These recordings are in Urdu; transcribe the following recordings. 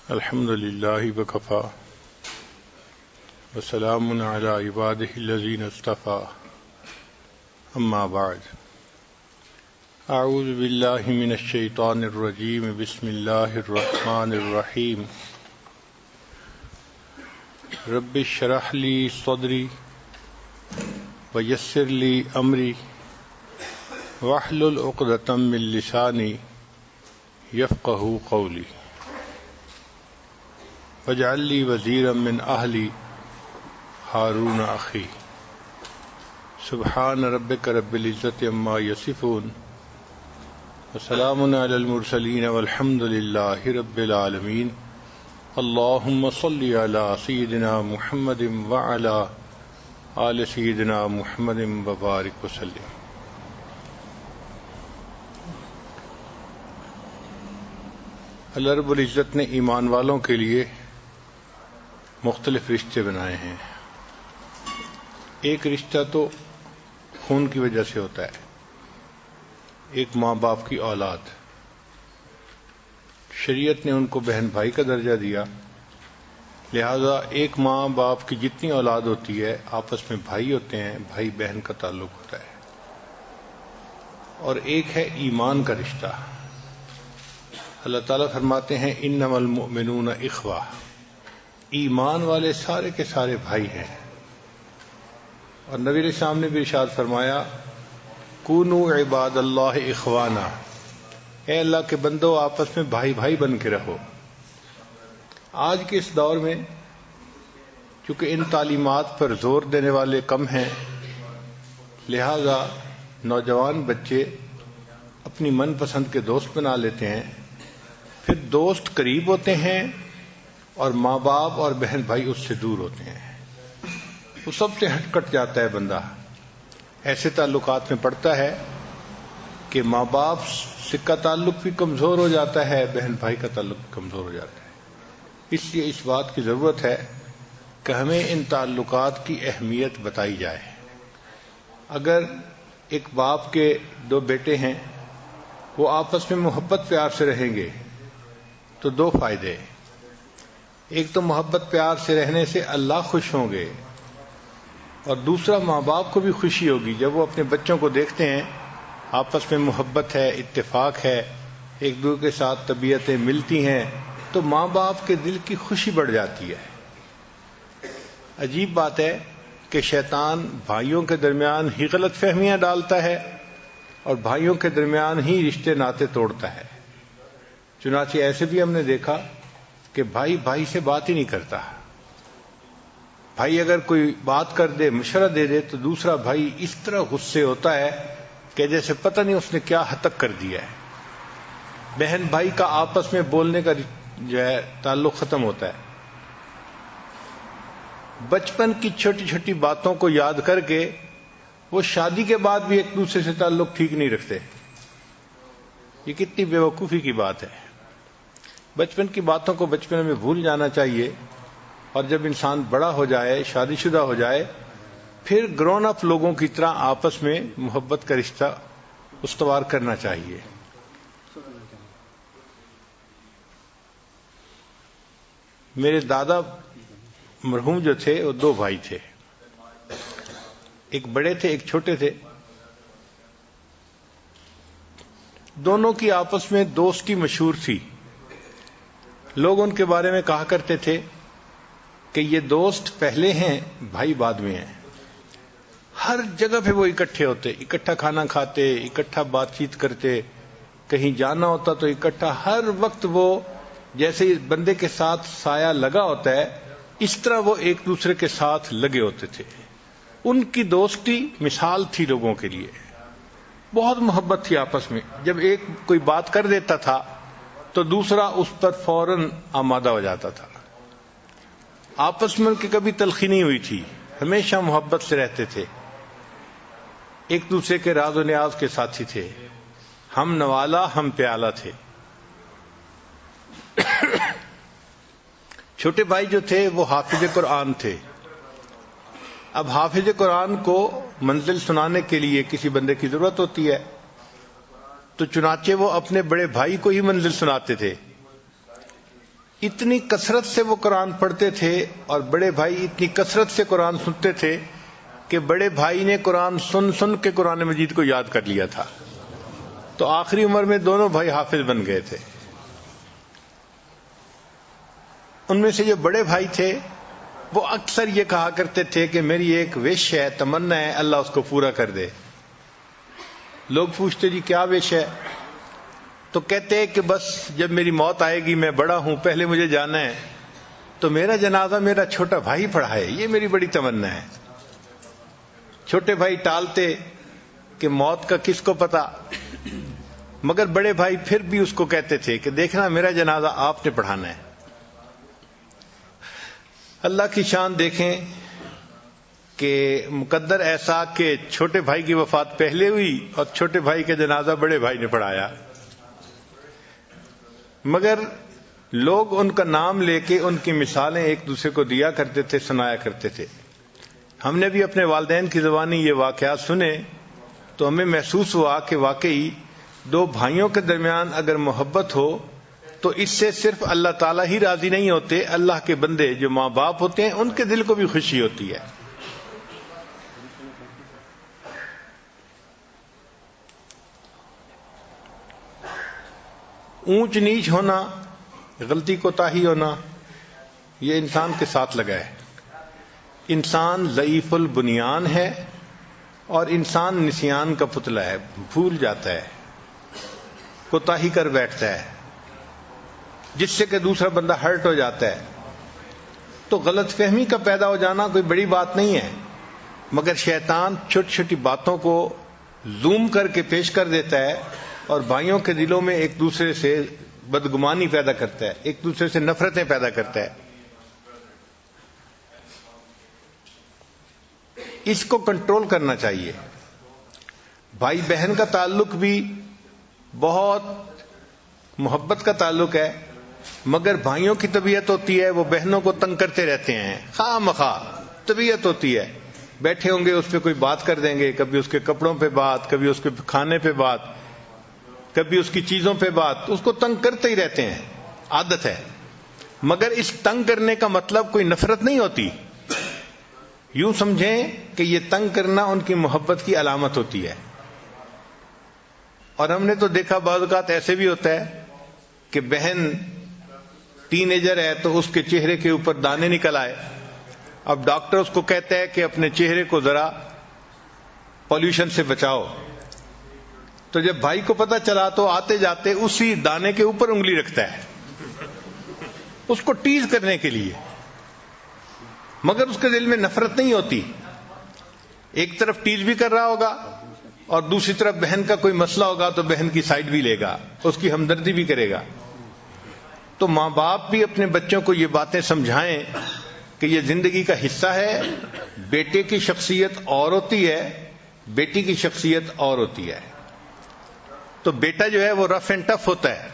الحمد للہ وکفا وسلام علی عبادہ الذین اصطفی اما بعد اعوذ باللہ من الشیطان الرجیم بسم اللہ الرحمن الرحیم رب اشرح لی صدری ویسر لی امری واحلل عقدۃ من لسانی یفقہوا قولی واجعل لی وزیرا من اہلی ہارون اخی سبحان ربک رب العزۃ عما یصفون وسلام علی المرسلین والحمد للہ رب العالمین اللہم صل علی سیدنا محمد وعلی آل سیدنا محمد وبارک وسلم۔ اللہ رب العزت نے ایمان والوں کے لیے مختلف رشتے بنائے ہیں۔ ایک رشتہ تو خون کی وجہ سے ہوتا ہے، ایک ماں باپ کی اولاد۔ شریعت نے ان کو بہن بھائی کا درجہ دیا، لہذا ایک ماں باپ کی جتنی اولاد ہوتی ہے آپس میں بھائی ہوتے ہیں، بھائی بہن کا تعلق ہوتا ہے۔ اور ایک ہے ایمان کا رشتہ۔ اللہ تعالیٰ فرماتے ہیں انما المؤمنون اخوہ، ایمان والے سارے کے سارے بھائی ہیں۔ اور نبی علیہ السلام نے بھی ارشاد فرمایا کونوا عباد اللہ اخوانا، اے اللہ کے بندو آپس میں بھائی بھائی بن کے رہو۔ آج کے اس دور میں چونکہ ان تعلیمات پر زور دینے والے کم ہیں، لہذا نوجوان بچے اپنی من پسند کے دوست بنا لیتے ہیں، پھر دوست قریب ہوتے ہیں اور ماں باپ اور بہن بھائی اس سے دور ہوتے ہیں، وہ سب سے ہٹ کٹ جاتا ہے بندہ۔ ایسے تعلقات میں پڑتا ہے کہ ماں باپ سے کا تعلق بھی کمزور ہو جاتا ہے، بہن بھائی کا تعلق بھی کمزور ہو جاتا ہے۔ اس لیے اس بات کی ضرورت ہے کہ ہمیں ان تعلقات کی اہمیت بتائی جائے۔ اگر ایک باپ کے دو بیٹے ہیں، وہ آپس میں محبت پیار سے رہیں گے تو دو فائدے، ایک تو محبت پیار سے رہنے سے اللہ خوش ہوں گے، اور دوسرا ماں باپ کو بھی خوشی ہوگی جب وہ اپنے بچوں کو دیکھتے ہیں آپس میں محبت ہے، اتفاق ہے، ایک دوسرے کے ساتھ طبیعتیں ملتی ہیں، تو ماں باپ کے دل کی خوشی بڑھ جاتی ہے۔ عجیب بات ہے کہ شیطان بھائیوں کے درمیان ہی غلط فہمیاں ڈالتا ہے اور بھائیوں کے درمیان ہی رشتے ناطے توڑتا ہے۔ چنانچہ ایسے بھی ہم نے دیکھا کہ بھائی بھائی سے بات ہی نہیں کرتا۔ بھائی اگر کوئی بات کر دے، مشورہ دے دے، تو دوسرا بھائی اس طرح غصے ہوتا ہے کہ جیسے پتہ نہیں اس نے کیا حد تک کر دیا ہے۔ بہن بھائی کا آپس میں بولنے کا جو ہے تعلق ختم ہوتا ہے۔ بچپن کی چھوٹی چھوٹی باتوں کو یاد کر کے وہ شادی کے بعد بھی ایک دوسرے سے تعلق ٹھیک نہیں رکھتے۔ یہ کتنی بے وقوفی کی بات ہے۔ بچپن کی باتوں کو بچپن میں بھول جانا چاہیے، اور جب انسان بڑا ہو جائے، شادی شدہ ہو جائے، پھر گرون اپ لوگوں کی طرح آپس میں محبت کا رشتہ استوار کرنا چاہیے۔ میرے دادا مرحوم جو تھے وہ دو بھائی تھے، ایک بڑے تھے ایک چھوٹے تھے۔ دونوں کی آپس میں دوستی مشہور تھی۔ لوگ ان کے بارے میں کہا کرتے تھے کہ یہ دوست پہلے ہیں، بھائی بعد میں ہیں۔ ہر جگہ پہ وہ اکٹھے ہوتے، اکٹھا کھانا کھاتے، اکٹھا بات چیت کرتے، کہیں جانا ہوتا تو اکٹھا، ہر وقت وہ جیسے بندے کے ساتھ سایہ لگا ہوتا ہے اس طرح وہ ایک دوسرے کے ساتھ لگے ہوتے تھے۔ ان کی دوستی مثال تھی لوگوں کے لیے، بہت محبت تھی آپس میں۔ جب ایک کوئی بات کر دیتا تھا تو دوسرا اس پر فوراً آمادہ ہو جاتا تھا۔ آپس میں ان کی کبھی تلخی نہیں ہوئی تھی، ہمیشہ محبت سے رہتے تھے، ایک دوسرے کے راز و نیاز کے ساتھی تھے، ہم نوالا ہم پیالہ تھے۔ چھوٹے بھائی جو تھے وہ حافظ قرآن تھے۔ اب حافظ قرآن کو منزل سنانے کے لیے کسی بندے کی ضرورت ہوتی ہے، تو چنانچہ وہ اپنے بڑے بھائی کو ہی منزل سناتے تھے۔ اتنی کثرت سے وہ قرآن پڑھتے تھے اور بڑے بھائی اتنی کثرت سے قرآن سنتے تھے کہ بڑے بھائی نے قرآن سن سن کے قرآن مجید کو یاد کر لیا تھا، تو آخری عمر میں دونوں بھائی حافظ بن گئے تھے۔ ان میں سے جو بڑے بھائی تھے وہ اکثر یہ کہا کرتے تھے کہ میری ایک وش ہے، تمنا ہے، اللہ اس کو پورا کر دے۔ لوگ پوچھتے جی کیا وش ہے؟ تو کہتے ہیں کہ بس جب میری موت آئے گی، میں بڑا ہوں، پہلے مجھے جانا ہے تو میرا جنازہ میرا چھوٹا بھائی پڑھائے، یہ میری بڑی تمنا ہے۔ چھوٹے بھائی ٹالتے کہ موت کا کس کو پتا، مگر بڑے بھائی پھر بھی اس کو کہتے تھے کہ دیکھنا میرا جنازہ آپ نے پڑھانا ہے۔ اللہ کی شان دیکھیں کہ مقدر ایسا کہ چھوٹے بھائی کی وفات پہلے ہوئی اور چھوٹے بھائی کا جنازہ بڑے بھائی نے پڑھایا، مگر لوگ ان کا نام لے کے ان کی مثالیں ایک دوسرے کو دیا کرتے تھے، سنایا کرتے تھے۔ ہم نے بھی اپنے والدین کی زبانی یہ واقعات سنے تو ہمیں محسوس ہوا کہ واقعی دو بھائیوں کے درمیان اگر محبت ہو تو اس سے صرف اللہ تعالیٰ ہی راضی نہیں ہوتے، اللہ کے بندے جو ماں باپ ہوتے ہیں ان کے دل کو بھی خوشی ہوتی ہے۔ اونچ نیچ ہونا، غلطی کوتاہی ہونا، یہ انسان کے ساتھ لگا ہے۔ انسان ضعیف البنیان ہے اور انسان نسیان کا پتلا ہے، بھول جاتا ہے، کوتاہی کر بیٹھتا ہے، جس سے کہ دوسرا بندہ ہرٹ ہو جاتا ہے۔ تو غلط فہمی کا پیدا ہو جانا کوئی بڑی بات نہیں ہے، مگر شیطان چھوٹی چھوٹی باتوں کو زوم کر کے پیش کر دیتا ہے اور بھائیوں کے دلوں میں ایک دوسرے سے بدگمانی پیدا کرتا ہے، ایک دوسرے سے نفرتیں پیدا کرتا ہے۔ اس کو کنٹرول کرنا چاہیے۔ بھائی بہن کا تعلق بھی بہت محبت کا تعلق ہے، مگر بھائیوں کی طبیعت ہوتی ہے وہ بہنوں کو تنگ کرتے رہتے ہیں، خواہ مخواہ طبیعت ہوتی ہے، بیٹھے ہوں گے اس پہ کوئی بات کر دیں گے، کبھی اس کے کپڑوں پہ بات، کبھی اس کے کھانے پہ بات، کبھی اس کی چیزوں پہ بات، اس کو تنگ کرتے ہی رہتے ہیں، عادت ہے۔ مگر اس تنگ کرنے کا مطلب کوئی نفرت نہیں ہوتی، یوں سمجھیں کہ یہ تنگ کرنا ان کی محبت کی علامت ہوتی ہے۔ اور ہم نے تو دیکھا بعض اوقات ایسے بھی ہوتا ہے کہ بہن ٹین ایجر ہے تو اس کے چہرے کے اوپر دانے نکل آئے، اب ڈاکٹر اس کو کہتا ہے کہ اپنے چہرے کو ذرا پولیوشن سے بچاؤ، تو جب بھائی کو پتہ چلا تو آتے جاتے اسی دانے کے اوپر انگلی رکھتا ہے اس کو ٹیز کرنے کے لیے، مگر اس کے دل میں نفرت نہیں ہوتی۔ ایک طرف ٹیز بھی کر رہا ہوگا اور دوسری طرف بہن کا کوئی مسئلہ ہوگا تو بہن کی سائڈ بھی لے گا، اس کی ہمدردی بھی کرے گا۔ تو ماں باپ بھی اپنے بچوں کو یہ باتیں سمجھائیں کہ یہ زندگی کا حصہ ہے، بیٹے کی شخصیت اور ہوتی ہے، بیٹی کی شخصیت اور ہوتی ہے۔ تو بیٹا جو ہے وہ رف اینڈ ٹف ہوتا ہے،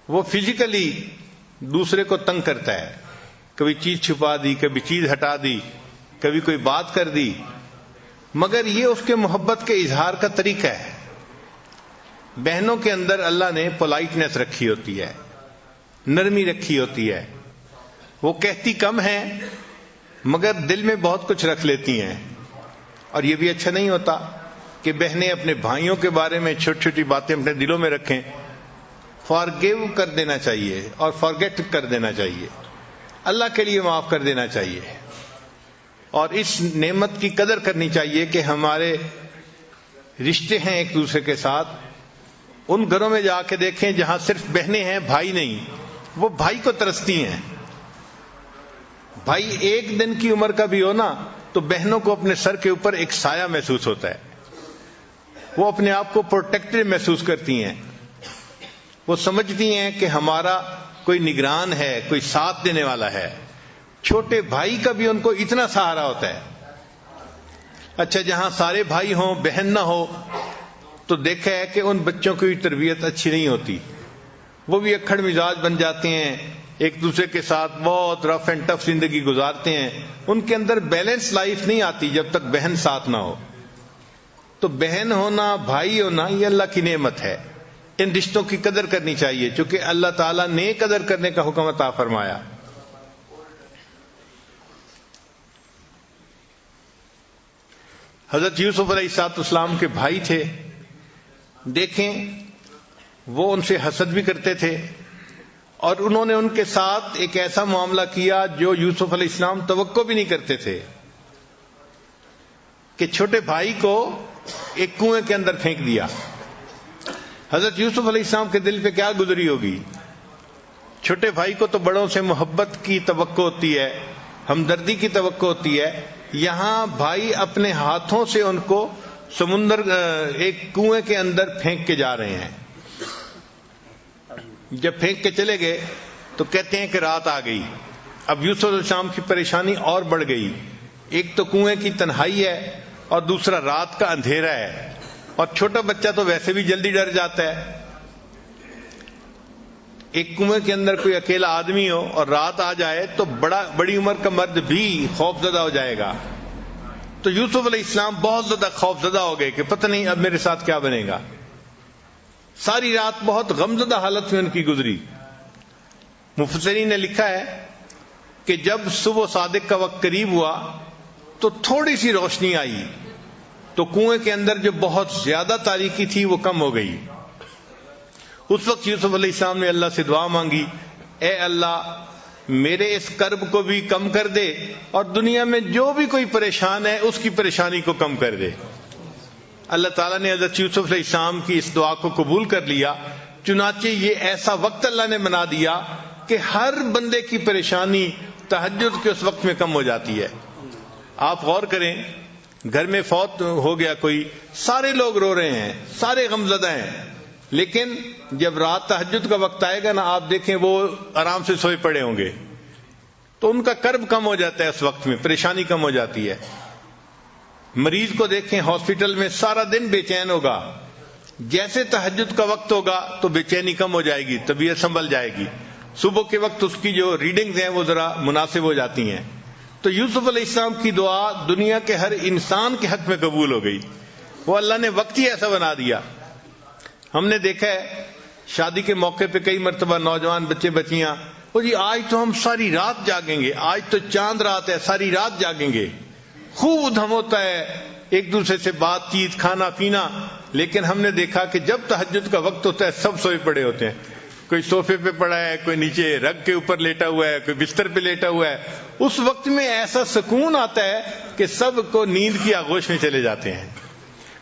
وہ فزیکلی دوسرے کو تنگ کرتا ہے، کبھی چیز چھپا دی، کبھی چیز ہٹا دی، کبھی کوئی بات کر دی، مگر یہ اس کے محبت کے اظہار کا طریقہ ہے۔ بہنوں کے اندر اللہ نے پولائٹنس رکھی ہوتی ہے، نرمی رکھی ہوتی ہے، وہ کہتی کم ہیں مگر دل میں بہت کچھ رکھ لیتی ہیں، اور یہ بھی اچھا نہیں ہوتا کہ بہنیں اپنے بھائیوں کے بارے میں چھوٹی چھوٹی باتیں اپنے دلوں میں رکھیں۔ فارگیو کر دینا چاہیے اور فارگیٹ کر دینا چاہیے، اللہ کے لیے معاف کر دینا چاہیے، اور اس نعمت کی قدر کرنی چاہیے کہ ہمارے رشتے ہیں ایک دوسرے کے ساتھ۔ ان گھروں میں جا کے دیکھیں جہاں صرف بہنیں ہیں، بھائی نہیں، وہ بھائی کو ترستی ہیں۔ بھائی ایک دن کی عمر کا بھی ہو نا تو بہنوں کو اپنے سر کے اوپر ایک سایہ محسوس ہوتا ہے، وہ اپنے آپ کو پروٹیکٹڈ محسوس کرتی ہیں، وہ سمجھتی ہیں کہ ہمارا کوئی نگران ہے، کوئی ساتھ دینے والا ہے۔ چھوٹے بھائی کا بھی ان کو اتنا سہارا ہوتا ہے۔ اچھا جہاں سارے بھائی ہوں بہن نہ ہو تو دیکھا ہے کہ ان بچوں کی تربیت اچھی نہیں ہوتی، وہ بھی اکھڑ مزاج بن جاتے ہیں، ایک دوسرے کے ساتھ بہت رف اینڈ ٹف زندگی گزارتے ہیں، ان کے اندر بیلنس لائف نہیں آتی جب تک بہن ساتھ نہ ہو۔ تو بہن ہونا، بھائی ہونا، یہ اللہ کی نعمت ہے، ان رشتوں کی قدر کرنی چاہیے، چونکہ اللہ تعالیٰ نے قدر کرنے کا حکم عطا فرمایا۔ حضرت یوسف علیہ السلام کے بھائی تھے، دیکھیں وہ ان سے حسد بھی کرتے تھے، اور انہوں نے ان کے ساتھ ایک ایسا معاملہ کیا جو یوسف علیہ السلام توقع بھی نہیں کرتے تھے، کہ چھوٹے بھائی کو ایک کنویں کے اندر پھینک دیا۔ حضرت یوسف علیہ السلام کے دل پہ کیا گزری ہوگی؟ چھوٹے بھائی کو تو بڑوں سے محبت کی توقع ہوتی ہے، ہمدردی کی توقع ہوتی ہے، یہاں بھائی اپنے ہاتھوں سے ان کو سمندر ایک کنویں کے اندر پھینک کے جا رہے ہیں۔ جب پھینک کے چلے گئے تو کہتے ہیں کہ رات آ گئی۔ اب یوسف علیہ السلام کی پریشانی اور بڑھ گئی، ایک تو کنویں کی تنہائی ہے اور دوسرا رات کا اندھیرا ہے، اور چھوٹا بچہ تو ویسے بھی جلدی ڈر جاتا ہے۔ ایک کنویں کے اندر کوئی اکیلا آدمی ہو اور رات آ جائے تو بڑی عمر کا مرد بھی خوف زدہ ہو جائے گا۔ تو یوسف علیہ السلام بہت زیادہ خوف زدہ ہو گئے کہ پتہ نہیں اب میرے ساتھ کیا بنے گا۔ ساری رات بہت غمزدہ حالت میں ان کی گزری۔ مفسرین نے لکھا ہے کہ جب صبح صادق کا وقت قریب ہوا تو تھوڑی سی روشنی آئی، تو کنویں کے اندر جو بہت زیادہ تاریکی تھی وہ کم ہو گئی۔ اس وقت یوسف علیہ السلام نے اللہ سے دعا مانگی، اے اللہ میرے اس کرب کو بھی کم کر دے، اور دنیا میں جو بھی کوئی پریشان ہے اس کی پریشانی کو کم کر دے۔ اللہ تعالیٰ نے حضرت یوسف علیہ السلام کی اس دعا کو قبول کر لیا، چنانچہ یہ ایسا وقت اللہ نے بنا دیا کہ ہر بندے کی پریشانی تہجد کے اس وقت میں کم ہو جاتی ہے۔ آپ غور کریں، گھر میں فوت ہو گیا کوئی، سارے لوگ رو رہے ہیں، سارے غمزدہ ہیں، لیکن جب رات تہجد کا وقت آئے گا نا، آپ دیکھیں وہ آرام سے سوئے پڑے ہوں گے، تو ان کا کرب کم ہو جاتا ہے، اس وقت میں پریشانی کم ہو جاتی ہے۔ مریض کو دیکھیں ہاسپٹل میں سارا دن بے چین ہوگا، جیسے تہجد کا وقت ہوگا تو بے چینی کم ہو جائے گی، طبیعت سنبھل جائے گی، صبح کے وقت اس کی جو ریڈنگز ہیں وہ ذرا مناسب ہو جاتی ہیں۔ تو یوسف علیہ السلام کی دعا دنیا کے ہر انسان کے حق میں قبول ہو گئی، وہ اللہ نے وقت ہی ایسا بنا دیا۔ ہم نے دیکھا ہے شادی کے موقع پہ کئی مرتبہ نوجوان بچے بچیاں، وہ جی آج تو ہم ساری رات جاگیں گے، آج تو چاند رات ہے، ساری رات جاگیں گے، خوب ادھم ہوتا ہے، ایک دوسرے سے بات چیت، کھانا پینا، لیکن ہم نے دیکھا کہ جب تہجد کا وقت ہوتا ہے سب سوئے پڑے ہوتے ہیں، کوئی صوفے پہ پڑا ہے، کوئی نیچے رگ کے اوپر لیٹا ہوا ہے، کوئی بستر پہ لیٹا ہوا ہے۔ اس وقت میں ایسا سکون آتا ہے کہ سب کو نیند کی آغوش میں چلے جاتے ہیں۔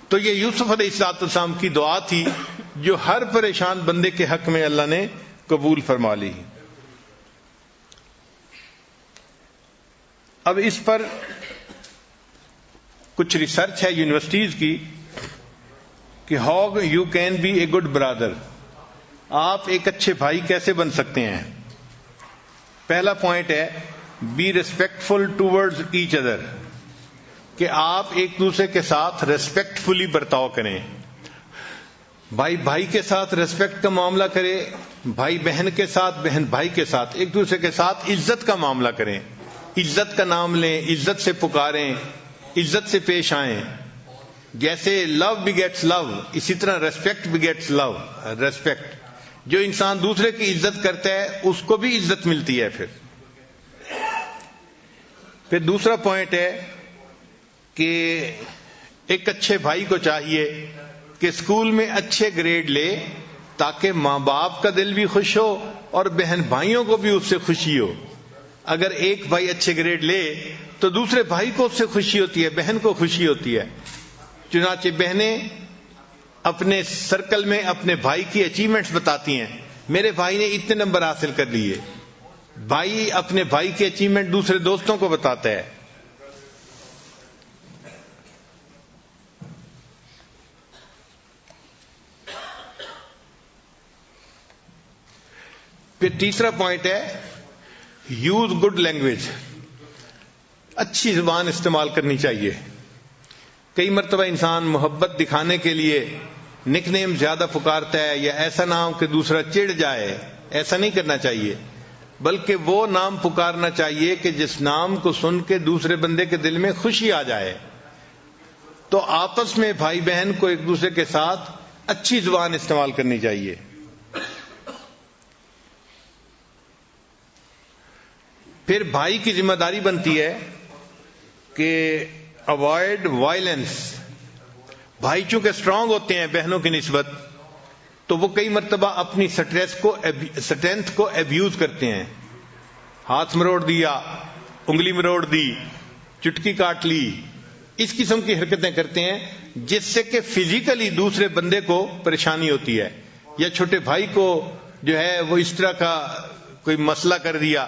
تو یہ یوسف علیہ السلام کی دعا تھی جو ہر پریشان بندے کے حق میں اللہ نے قبول فرما لی۔ اب اس پر کچھ ریسرچ ہے یونیورسٹیز کی کہ how you can be a good brother, آپ ایک اچھے بھائی کیسے بن سکتے ہیں۔ پہلا پوائنٹ ہے be respectful towards each other, کہ آپ ایک دوسرے کے ساتھ ریسپیکٹفلی برتاؤ کریں، بھائی بھائی کے ساتھ ریسپیکٹ کا معاملہ کرے، بھائی بہن کے ساتھ، بہن بھائی کے ساتھ ایک دوسرے کے ساتھ عزت کا معاملہ کریں، عزت کا نام لیں، عزت سے پکاریں، عزت سے پیش آئیں۔ جیسے لو بگیٹس لو، اسی طرح ریسپیکٹ بگیٹس لو، ریسپیکٹ، جو انسان دوسرے کی عزت کرتا ہے اس کو بھی عزت ملتی ہے۔ پھر دوسرا پوائنٹ ہے کہ ایک اچھے بھائی کو چاہیے کہ اسکول میں اچھے گریڈ لے تاکہ ماں باپ کا دل بھی خوش ہو اور بہن بھائیوں کو بھی اس سے خوشی ہو۔ اگر ایک بھائی اچھے گریڈ لے تو دوسرے بھائی کو اس سے خوشی ہوتی ہے، بہن کو خوشی ہوتی ہے۔ چنانچہ بہنیں اپنے سرکل میں اپنے بھائی کی اچیومنٹس بتاتی ہیں، میرے بھائی نے اتنے نمبر حاصل کر لیے۔ بھائی اپنے بھائی کی اچیومنٹ دوسرے دوستوں کو بتاتا ہے۔ پھر تیسرا پوائنٹ ہے یوز گڈ لینگویج، اچھی زبان استعمال کرنی چاہیے۔ کئی مرتبہ انسان محبت دکھانے کے لیے نک نیم زیادہ پکارتا ہے یا ایسا نام کہ دوسرا چڑ جائے، ایسا نہیں کرنا چاہیے، بلکہ وہ نام پکارنا چاہیے کہ جس نام کو سن کے دوسرے بندے کے دل میں خوشی آ جائے۔ تو آپس میں بھائی بہن کو ایک دوسرے کے ساتھ اچھی زبان استعمال کرنی چاہیے. پھر بھائی کی ذمہ داری بنتی ہے کہ اوائڈ وائلنس. بھائی چونکہ اسٹرانگ ہوتے ہیں بہنوں کی نسبت، تو وہ کئی مرتبہ اپنی اسٹرینتھ کو ایبیوز کرتے ہیں. ہاتھ مروڑ دیا، انگلی مروڑ دی، چٹکی کاٹ لی، اس قسم کی حرکتیں کرتے ہیں جس سے کہ فزیکلی دوسرے بندے کو پریشانی ہوتی ہے. یا چھوٹے بھائی کو جو ہے وہ اس طرح کا کوئی مسئلہ کر دیا،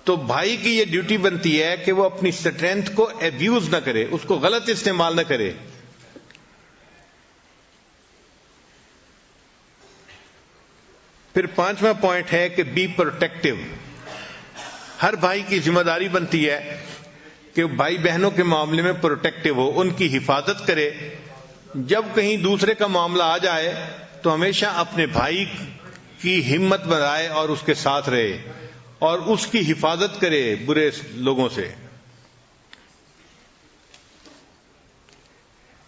تو بھائی کی یہ ڈیوٹی بنتی ہے کہ وہ اپنی اسٹرینتھ کو ایبیوز نہ کرے، اس کو غلط استعمال نہ کرے. پھر 5واں پوائنٹ ہے کہ بی پروٹیکٹیو. ہر بھائی کی ذمہ داری بنتی ہے کہ بھائی بہنوں کے معاملے میں پروٹیکٹیو ہو، ان کی حفاظت کرے. جب کہیں دوسرے کا معاملہ آ جائے تو ہمیشہ اپنے بھائی کی ہمت بڑھائے اور اس کے ساتھ رہے اور اس کی حفاظت کرے برے لوگوں سے.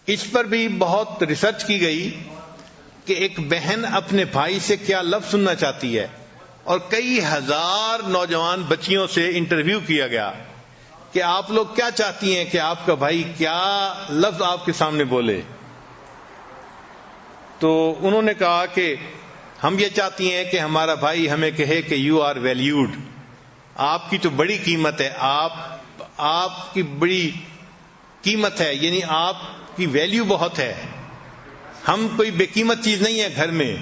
اس پر بھی بہت ریسرچ کی گئی کہ ایک بہن اپنے بھائی سے کیا لفظ سننا چاہتی ہے، اور کئی ہزار نوجوان بچیوں سے انٹرویو کیا گیا کہ آپ لوگ کیا چاہتی ہیں کہ آپ کا بھائی کیا لفظ آپ کے سامنے بولے. تو انہوں نے کہا کہ ہم یہ چاہتی ہیں کہ ہمارا بھائی ہمیں کہے کہ یو آر ویلیوڈ. آپ کی تو بڑی قیمت ہے، آپ کی بڑی قیمت ہے، یعنی آپ کی ویلیو بہت ہے. ہم کوئی بے قیمت چیز نہیں ہے گھر میں،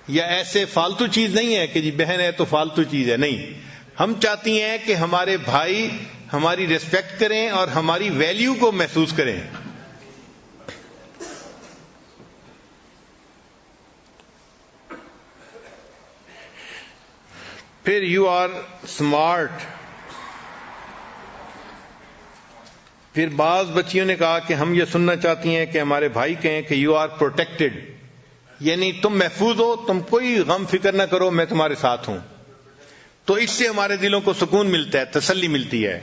یا ایسے فالتو چیز نہیں ہے کہ جی بہن ہے تو فالتو چیز ہے. نہیں، ہم چاہتی ہیں کہ ہمارے بھائی ہماری ریسپیکٹ کریں اور ہماری ویلیو کو محسوس کریں. پھر یو آر اسمارٹ. پھر بعض بچیوں نے کہا کہ ہم یہ سننا چاہتی ہیں کہ ہمارے بھائی کہیں کہ یو آر پروٹیکٹڈ، یعنی تم محفوظ ہو، تم کوئی غم فکر نہ کرو، میں تمہارے ساتھ ہوں. تو اس سے ہمارے دلوں کو سکون ملتا ہے، تسلی ملتی ہے.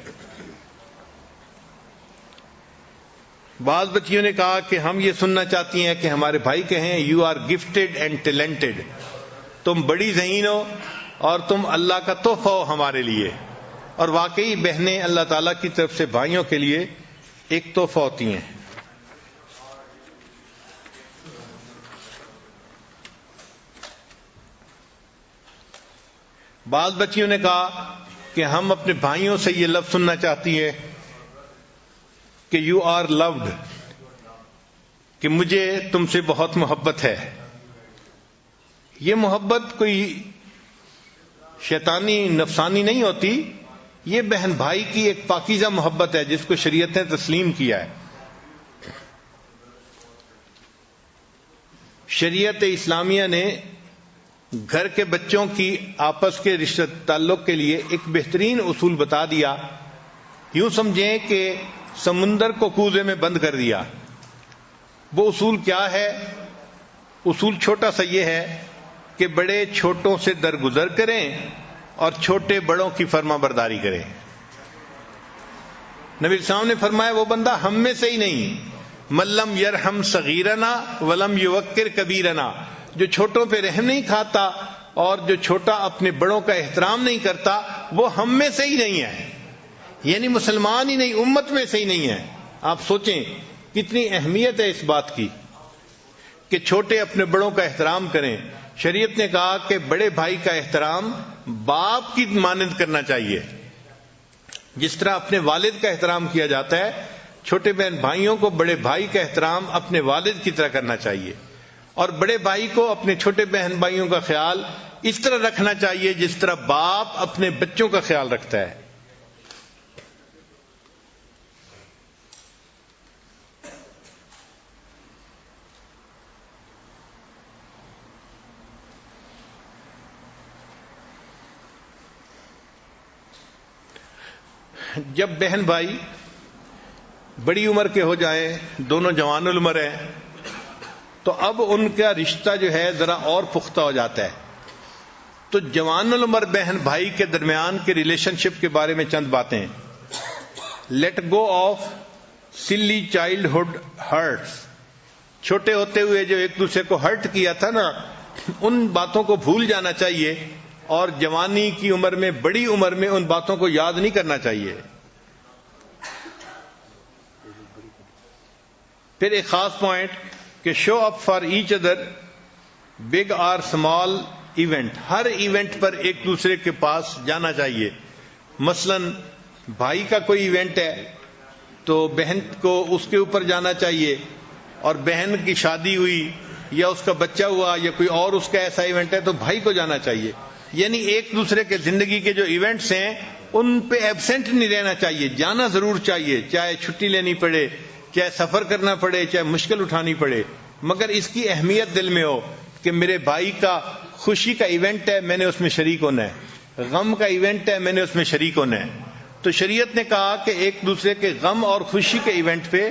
بعض بچیوں نے کہا کہ ہم یہ سننا چاہتی ہیں کہ ہمارے بھائی کہیں you are gifted and talented, تم بڑی ذہین ہو اور تم اللہ کا تحفہ ہو ہمارے لیے. اور واقعی بہنیں اللہ تعالیٰ کی طرف سے بھائیوں کے لیے ایک تحفہ ہوتی ہیں. بعض بچیوں نے کہا کہ ہم اپنے بھائیوں سے یہ لفظ سننا چاہتی ہیں کہ یو آر لوڈ، کہ مجھے تم سے بہت محبت ہے. یہ محبت کوئی شیطانی نفسانی نہیں ہوتی، یہ بہن بھائی کی ایک پاکیزہ محبت ہے جس کو شریعت نے تسلیم کیا ہے. شریعت اسلامیہ نے گھر کے بچوں کی آپس کے رشتہ تعلق کے لیے ایک بہترین اصول بتا دیا. یوں سمجھیں کہ سمندر کو کوزے میں بند کر دیا. وہ اصول کیا ہے؟ اصول چھوٹا سا یہ ہے کہ بڑے چھوٹوں سے درگزر کریں اور چھوٹے بڑوں کی فرما برداری کریں. نبی السلام نے فرمایا وہ بندہ ہم میں سے ہی نہیں، ملم یرحم صغیرنا ولم یوقر کبیرنا، جو چھوٹوں پہ رحم نہیں کھاتا اور جو چھوٹا اپنے بڑوں کا احترام نہیں کرتا وہ ہم میں سے ہی نہیں ہے، یعنی مسلمان ہی نہیں، امت میں سے ہی نہیں ہے. آپ سوچیں کتنی اہمیت ہے اس بات کی کہ چھوٹے اپنے بڑوں کا احترام کریں. شریعت نے کہا کہ بڑے بھائی کا احترام باپ کی مانند کرنا چاہیے. جس طرح اپنے والد کا احترام کیا جاتا ہے، چھوٹے بہن بھائیوں کو بڑے بھائی کا احترام اپنے والد کی طرح کرنا چاہیے. اور بڑے بھائی کو اپنے چھوٹے بہن بھائیوں کا خیال اس طرح رکھنا چاہیے جس طرح باپ اپنے بچوں کا خیال رکھتا ہے. جب بہن بھائی بڑی عمر کے ہو جائیں، دونوں جوان العمر ہیں، تو اب ان کا رشتہ جو ہے ذرا اور پختہ ہو جاتا ہے. تو جوان العمر بہن بھائی کے درمیان کے ریلیشن شپ کے بارے میں چند باتیں. لیٹ گو آف سلی چائلڈ ہوڈ ہرٹس. چھوٹے ہوتے ہوئے جو ایک دوسرے کو ہرٹ کیا تھا نا، ان باتوں کو بھول جانا چاہیے، اور جوانی کی عمر میں، بڑی عمر میں ان باتوں کو یاد نہیں کرنا چاہیے۔ پھر ایک خاص پوائنٹ کہ show up for each other big اور اسمال ایونٹ، ہر ایونٹ پر ایک دوسرے کے پاس جانا چاہیے۔ مثلا بھائی کا کوئی ایونٹ ہے تو بہن کو اس کے اوپر جانا چاہیے، اور بہن کی شادی ہوئی یا اس کا بچہ ہوا یا کوئی اور اس کا ایسا ایونٹ ہے تو بھائی کو جانا چاہیے۔ یعنی ایک دوسرے کے زندگی کے جو ایونٹس ہیں ان پہ ایبسنٹ نہیں رہنا چاہیے، جانا ضرور چاہیے، چاہے چھٹی لینی پڑے، چاہے سفر کرنا پڑے، چاہے مشکل اٹھانی پڑے، مگر اس کی اہمیت دل میں ہو کہ میرے بھائی کا خوشی کا ایونٹ ہے، میں نے اس میں شریک ہونا ہے، غم کا ایونٹ ہے، میں نے اس میں شریک ہونا ہے۔ تو شریعت نے کہا کہ ایک دوسرے کے غم اور خوشی کے ایونٹ پہ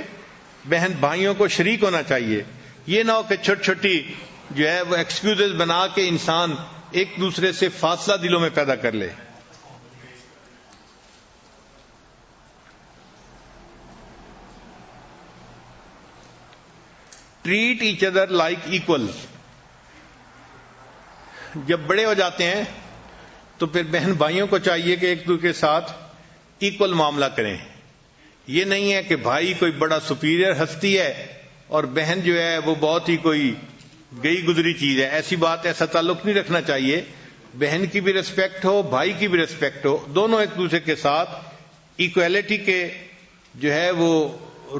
بہن بھائیوں کو شریک ہونا چاہیے۔ یہ نہ ہو کہ چھوٹی چھوٹی جو ہے وہ ایکسکیوزز بنا کے انسان ایک دوسرے سے فاصلہ دلوں میں پیدا کر لے۔ Treat each other like equal, جب بڑے ہو جاتے ہیں تو پھر بہن بھائیوں کو چاہیے کہ ایک دوسرے کے ساتھ ایکول معاملہ کریں۔ یہ نہیں ہے کہ بھائی کوئی بڑا سپیریئر ہستی ہے اور بہن جو ہے وہ بہت ہی کوئی گئی گزری چیز ہے، ایسی بات، ایسا تعلق نہیں رکھنا چاہیے۔ بہن کی بھی ریسپیکٹ ہو، بھائی کی بھی ریسپیکٹ ہو، دونوں ایک دوسرے کے ساتھ ایکویلٹی کے جو ہے وہ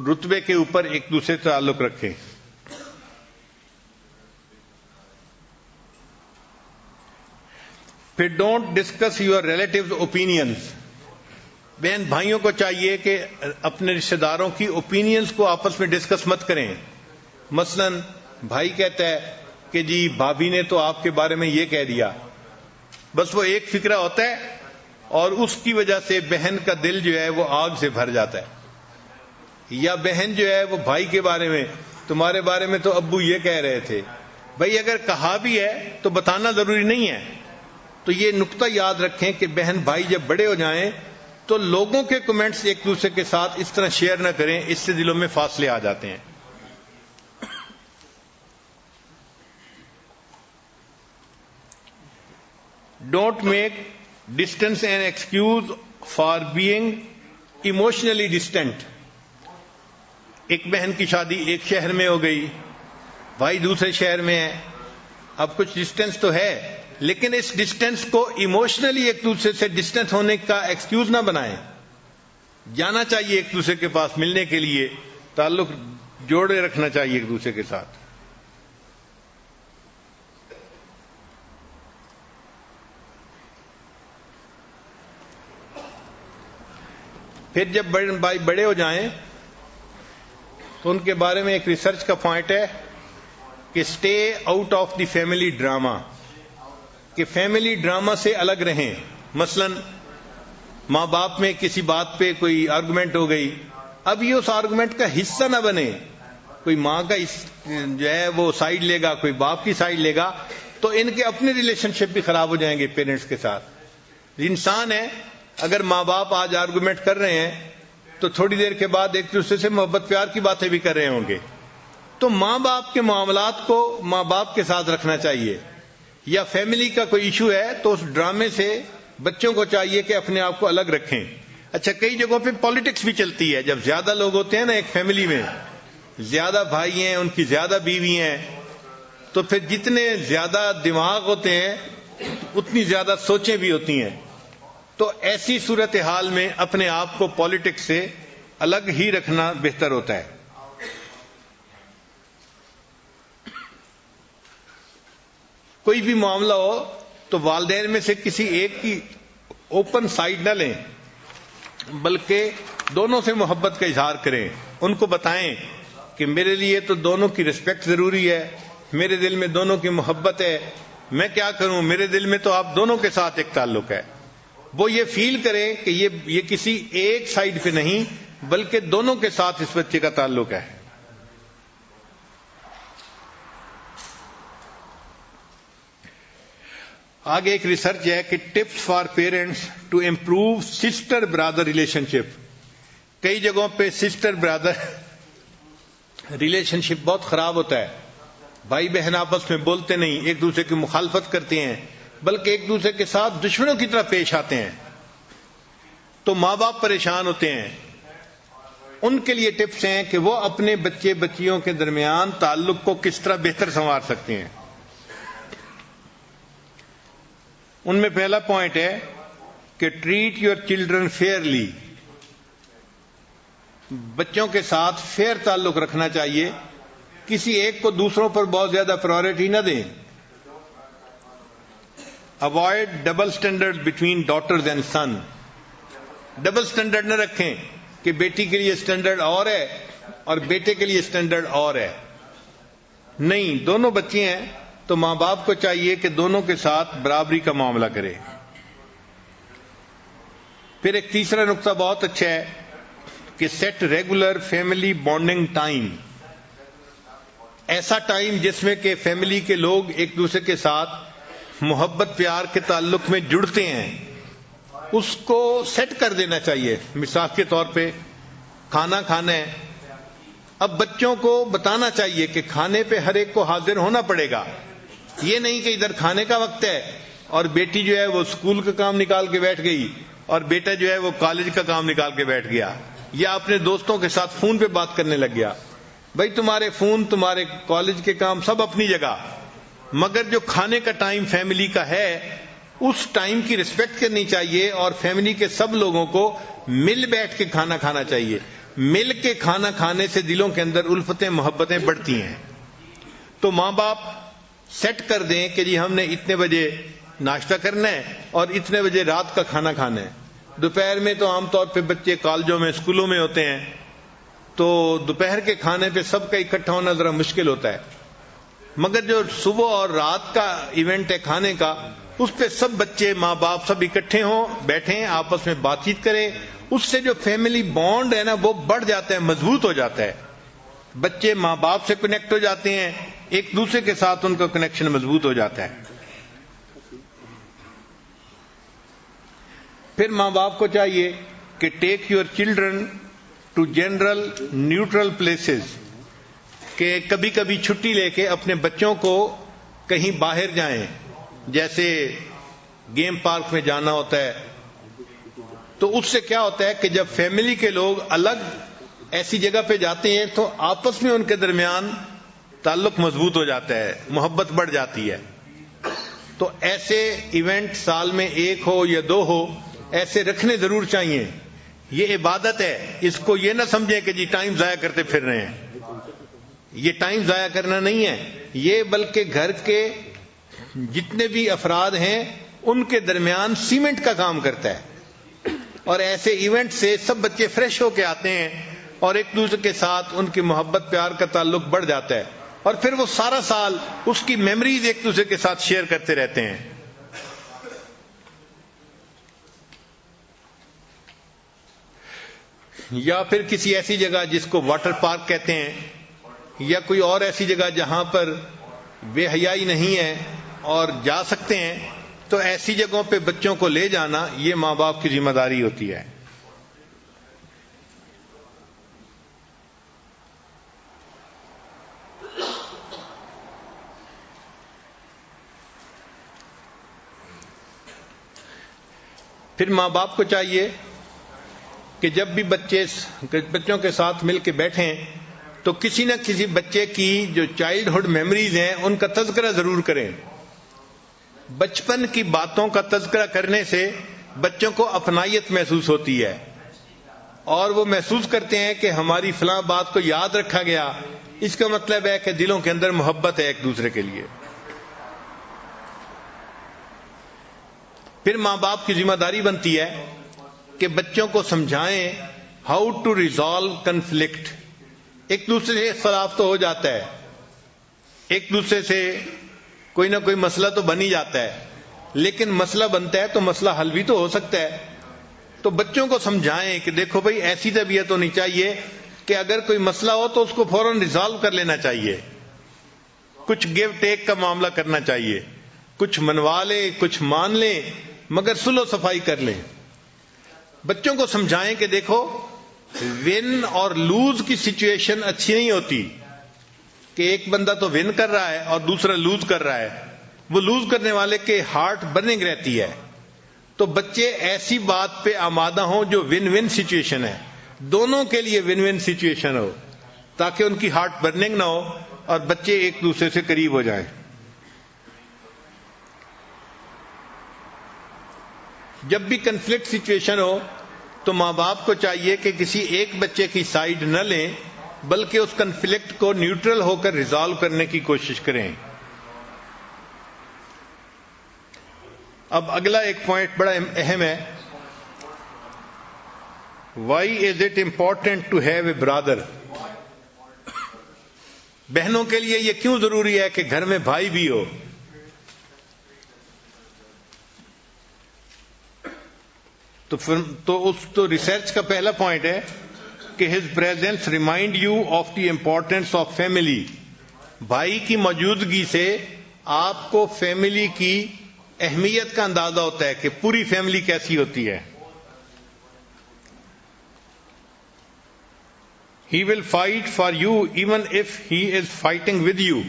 رتبے کے اوپر ایک دوسرے سے تعلق رکھیں۔ پھر don't discuss your relatives opinions, بہن بھائیوں کو چاہیے کہ اپنے رشتہ داروں کی اوپینینز کو آپس میں ڈسکس مت کریں۔ مثلا بھائی کہتا ہے کہ جی بھابھی نے تو آپ کے بارے میں یہ کہہ دیا، بس وہ ایک فکرہ ہوتا ہے اور اس کی وجہ سے بہن کا دل جو ہے وہ آگ سے بھر جاتا ہے۔ یا بہن جو ہے وہ بھائی کے بارے میں، تمہارے بارے میں تو ابو یہ کہہ رہے تھے، بھائی اگر کہا بھی ہے تو بتانا ضروری نہیں ہے۔ تو یہ نقطہ یاد رکھیں کہ بہن بھائی جب بڑے ہو جائیں تو لوگوں کے کمنٹس ایک دوسرے کے ساتھ اس طرح شیئر نہ کریں، اس سے دلوں میں فاصلے آ جاتے ہیں۔ Don't make distance an excuse for being emotionally distant. ایک بہن کی شادی ایک شہر میں ہو گئی، بھائی دوسرے شہر میں ہے، اب کچھ ڈسٹینس تو ہے، لیکن اس ڈسٹینس کو ایموشنلی ایک دوسرے سے ڈسٹینس ہونے کا ایکسکیوز نہ بنائیں۔ جانا چاہیے ایک دوسرے کے پاس ملنے کے لیے، تعلق جوڑے رکھنا چاہیے ایک دوسرے کے ساتھ۔ پھر جب بھائی بڑے ہو جائیں تو ان کے بارے میں ایک ریسرچ کا پوائنٹ ہے کہ stay out of the family drama, کہ فیملی ڈراما سے الگ رہیں۔ مثلا ماں باپ میں کسی بات پہ کوئی آرگومنٹ ہو گئی، اب یہ اس آرگومنٹ کا حصہ نہ بنے، کوئی ماں کا جو ہے وہ سائیڈ لے گا، کوئی باپ کی سائیڈ لے گا، تو ان کے اپنے ریلیشن شپ بھی خراب ہو جائیں گے پیرنٹس کے ساتھ۔ انسان ہے، اگر ماں باپ آج آرگومنٹ کر رہے ہیں تو تھوڑی دیر کے بعد ایک دوسرے سے محبت پیار کی باتیں بھی کر رہے ہوں گے۔ تو ماں باپ کے معاملات کو ماں باپ کے ساتھ رکھنا چاہیے۔ یا فیملی کا کوئی ایشو ہے تو اس ڈرامے سے بچوں کو چاہیے کہ اپنے آپ کو الگ رکھیں۔ اچھا، کئی جگہوں پہ پالیٹکس بھی چلتی ہے، جب زیادہ لوگ ہوتے ہیں نا ایک فیملی میں، زیادہ بھائی ہیں، ان کی زیادہ بیوی ہیں، تو پھر جتنے زیادہ دماغ ہوتے ہیں اتنی زیادہ سوچیں بھی ہوتی ہیں۔ تو ایسی صورتحال میں اپنے آپ کو پالیٹکس سے الگ ہی رکھنا بہتر ہوتا ہے۔ کوئی بھی معاملہ ہو تو والدین میں سے کسی ایک کی اوپن سائڈ نہ لیں، بلکہ دونوں سے محبت کا اظہار کریں، ان کو بتائیں کہ میرے لیے تو دونوں کی رسپیکٹ ضروری ہے، میرے دل میں دونوں کی محبت ہے، میں کیا کروں، میرے دل میں تو آپ دونوں کے ساتھ ایک تعلق ہے۔ وہ یہ فیل کریں کہ یہ کسی ایک سائڈ پہ نہیں بلکہ دونوں کے ساتھ اس بچے کا تعلق ہے۔ آگے ایک ریسرچ ہے کہ tips for parents to improve sister brother relationship. کئی جگہوں پہ سسٹر برادر ریلیشن شپ بہت خراب ہوتا ہے. بھائی بہن آپس میں بولتے نہیں، ایک دوسرے کی مخالفت کرتے ہیں، بلکہ ایک دوسرے کے ساتھ دشمنوں کی طرح پیش آتے ہیں. تو ماں باپ پریشان ہوتے ہیں. ان کے لیے ٹپس ہیں کہ وہ اپنے بچے بچیوں کے درمیان تعلق کو کس طرح بہتر سنوار سکتے ہیں. ان میں پہلا پوائنٹ ہے کہ ٹریٹ یور چلڈرن فیئرلی. بچوں کے ساتھ فیئر تعلق رکھنا چاہیے. کسی ایک کو دوسروں پر بہت زیادہ پرائرٹی نہ دیں. Avoid double standard between daughters and son. Double standard نہ رکھیں کہ بیٹی کے لیے اسٹینڈرڈ اور ہے اور بیٹے کے لیے اسٹینڈرڈ اور ہے. نہیں، دونوں بچے ہیں تو ماں باپ کو چاہیے کہ دونوں کے ساتھ برابری کا معاملہ کرے. پھر ایک تیسرا نقطہ بہت اچھا ہے کہ set regular family bonding time. ایسا ٹائم جس میں کہ فیملی کے لوگ ایک دوسرے کے ساتھ محبت پیار کے تعلق میں جڑتے ہیں، اس کو سیٹ کر دینا چاہیے. مثال کے طور پہ کھانا کھانا ہے، اب بچوں کو بتانا چاہیے کہ کھانے پہ ہر ایک کو حاضر ہونا پڑے گا. یہ نہیں کہ ادھر کھانے کا وقت ہے اور بیٹی جو ہے وہ اسکول کا کام نکال کے بیٹھ گئی اور بیٹا جو ہے وہ کالج کا کام نکال کے بیٹھ گیا یا اپنے دوستوں کے ساتھ فون پہ بات کرنے لگ گیا. بھائی تمہارے فون، تمہارے کالج کے کام سب اپنی جگہ، مگر جو کھانے کا ٹائم فیملی کا ہے اس ٹائم کی رسپیکٹ کرنی چاہیے اور فیملی کے سب لوگوں کو مل بیٹھ کے کھانا کھانا چاہیے. مل کے کھانا کھانے سے دلوں کے اندر الفتیں محبتیں بڑھتی ہیں. تو ماں باپ سیٹ کر دیں کہ جی ہم نے اتنے بجے ناشتہ کرنا ہے اور اتنے بجے رات کا کھانا کھانا ہے. دوپہر میں تو عام طور پہ بچے کالجوں میں اسکولوں میں ہوتے ہیں تو دوپہر کے کھانے پہ سب کا اکٹھا ہونا ذرا مشکل ہوتا ہے، مگر جو صبح اور رات کا ایونٹ ہے کھانے کا اس پہ سب بچے ماں باپ سب اکٹھے ہوں، بیٹھیں، آپس میں بات چیت کریں. اس سے جو فیملی بانڈ ہے نا وہ بڑھ جاتا ہے، مضبوط ہو جاتا ہے. بچے ماں باپ سے کنیکٹ ہو جاتے ہیں، ایک دوسرے کے ساتھ ان کا کنیکشن مضبوط ہو جاتا ہے. پھر ماں باپ کو چاہیے کہ take your children to general neutral places, کہ کبھی کبھی چھٹی لے کے اپنے بچوں کو کہیں باہر جائیں. جیسے گیم پارک میں جانا ہوتا ہے تو اس سے کیا ہوتا ہے کہ جب فیملی کے لوگ الگ ایسی جگہ پہ جاتے ہیں تو آپس میں ان کے درمیان تعلق مضبوط ہو جاتا ہے، محبت بڑھ جاتی ہے. تو ایسے ایونٹ سال میں ایک ہو یا دو ہو ایسے رکھنے ضرور چاہیے. یہ عبادت ہے، اس کو یہ نہ سمجھیں کہ جی ٹائم ضائع کرتے پھر رہے ہیں. یہ ٹائم ضائع کرنا نہیں ہے، یہ بلکہ گھر کے جتنے بھی افراد ہیں ان کے درمیان سیمنٹ کا کام کرتا ہے. اور ایسے ایونٹ سے سب بچے فریش ہو کے آتے ہیں اور ایک دوسرے کے ساتھ ان کی محبت پیار کا تعلق بڑھ جاتا ہے اور پھر وہ سارا سال اس کی میموریز ایک دوسرے کے ساتھ شیئر کرتے رہتے ہیں. یا پھر کسی ایسی جگہ جس کو واٹر پارک کہتے ہیں یا کوئی اور ایسی جگہ جہاں پر بے حیائی نہیں ہے اور جا سکتے ہیں تو ایسی جگہوں پہ بچوں کو لے جانا یہ ماں باپ کی ذمہ داری ہوتی ہے. پھر ماں باپ کو چاہیے کہ جب بھی بچوں کے ساتھ مل کے بیٹھیں تو کسی نہ کسی بچے کی جو چائلڈ ہوڈ میموریز ہیں ان کا تذکرہ ضرور کریں. بچپن کی باتوں کا تذکرہ کرنے سے بچوں کو اپنائیت محسوس ہوتی ہے اور وہ محسوس کرتے ہیں کہ ہماری فلاں بات کو یاد رکھا گیا. اس کا مطلب ہے کہ دلوں کے اندر محبت ہے ایک دوسرے کے لیے. پھر ماں باپ کی ذمہ داری بنتی ہے کہ بچوں کو سمجھائیں ہاؤ ٹو ریزالو کنفلکٹ. ایک دوسرے سے اختلاف تو ہو جاتا ہے، ایک دوسرے سے کوئی نہ کوئی مسئلہ تو بن ہی جاتا ہے، لیکن مسئلہ بنتا ہے تو مسئلہ حل بھی تو ہو سکتا ہے. تو بچوں کو سمجھائیں کہ دیکھو بھائی ایسی طبیعت ہونی چاہیے کہ اگر کوئی مسئلہ ہو تو اس کو فوراً ریزالو کر لینا چاہیے. کچھ گیو ٹیک کا معاملہ کرنا چاہیے، کچھ منوا لیں کچھ مان لیں مگر صلح و صفائی کر لیں. بچوں کو سمجھائیں کہ دیکھو ون اور لوز کی سچویشن اچھی نہیں ہوتی. کہ ایک بندہ تو ون کر رہا ہے اور دوسرا لوز کر رہا ہے، وہ لوز کرنے والے کے ہارٹ برننگ رہتی ہے. تو بچے ایسی بات پہ آمادہ ہوں جو ون ون سچویشن ہے، دونوں کے لیے ون ون سچویشن ہو، تاکہ ان کی ہارٹ برننگ نہ ہو اور بچے ایک دوسرے سے قریب ہو جائیں. جب بھی کنفلکٹ سچویشن ہو تو ماں باپ کو چاہیے کہ کسی ایک بچے کی سائیڈ نہ لیں، بلکہ اس کنفلکٹ کو نیوٹرل ہو کر ریزالو کرنے کی کوشش کریں. اب اگلا ایک پوائنٹ بڑا اہم ہے. Why is it important to have a brother? بہنوں کے لیے یہ کیوں ضروری ہے کہ گھر میں بھائی بھی ہو؟ تو ریسرچ کا پہلا پوائنٹ ہے کہ his presence remind you of the importance of family. بھائی کی موجودگی سے آپ کو فیملی کی اہمیت کا اندازہ ہوتا ہے کہ پوری فیملی کیسی ہوتی ہے. He will fight for you even if he is fighting with you.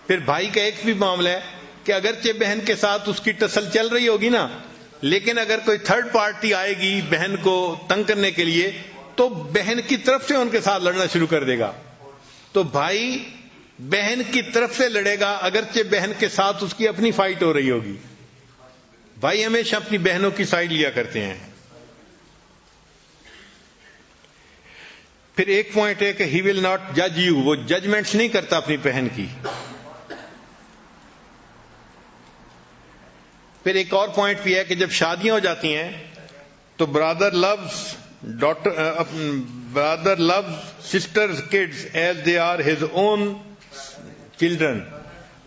پھر بھائی کا ایک بھی معاملہ ہے کہ اگرچہ بہن کے ساتھ اس کی ٹسل چل رہی ہوگی نا، لیکن اگر کوئی تھرڈ پارٹی آئے گی بہن کو تنگ کرنے کے لیے تو بہن کی طرف سے ان کے ساتھ لڑنا شروع کر دے گا. تو بھائی بہن کی طرف سے لڑے گا اگرچہ بہن کے ساتھ اس کی اپنی فائٹ ہو رہی ہوگی. بھائی ہمیشہ اپنی بہنوں کی سائڈ لیا کرتے ہیں. پھر ایک پوائنٹ ہے کہ ہی ول ناٹ جج یو. وہ ججمنٹس نہیں کرتا اپنی بہن کی. پھر ایک اور پوائنٹ بھی ہے کہ جب شادیاں ہو جاتی ہیں تو brother loves sisters kids as they are his own children.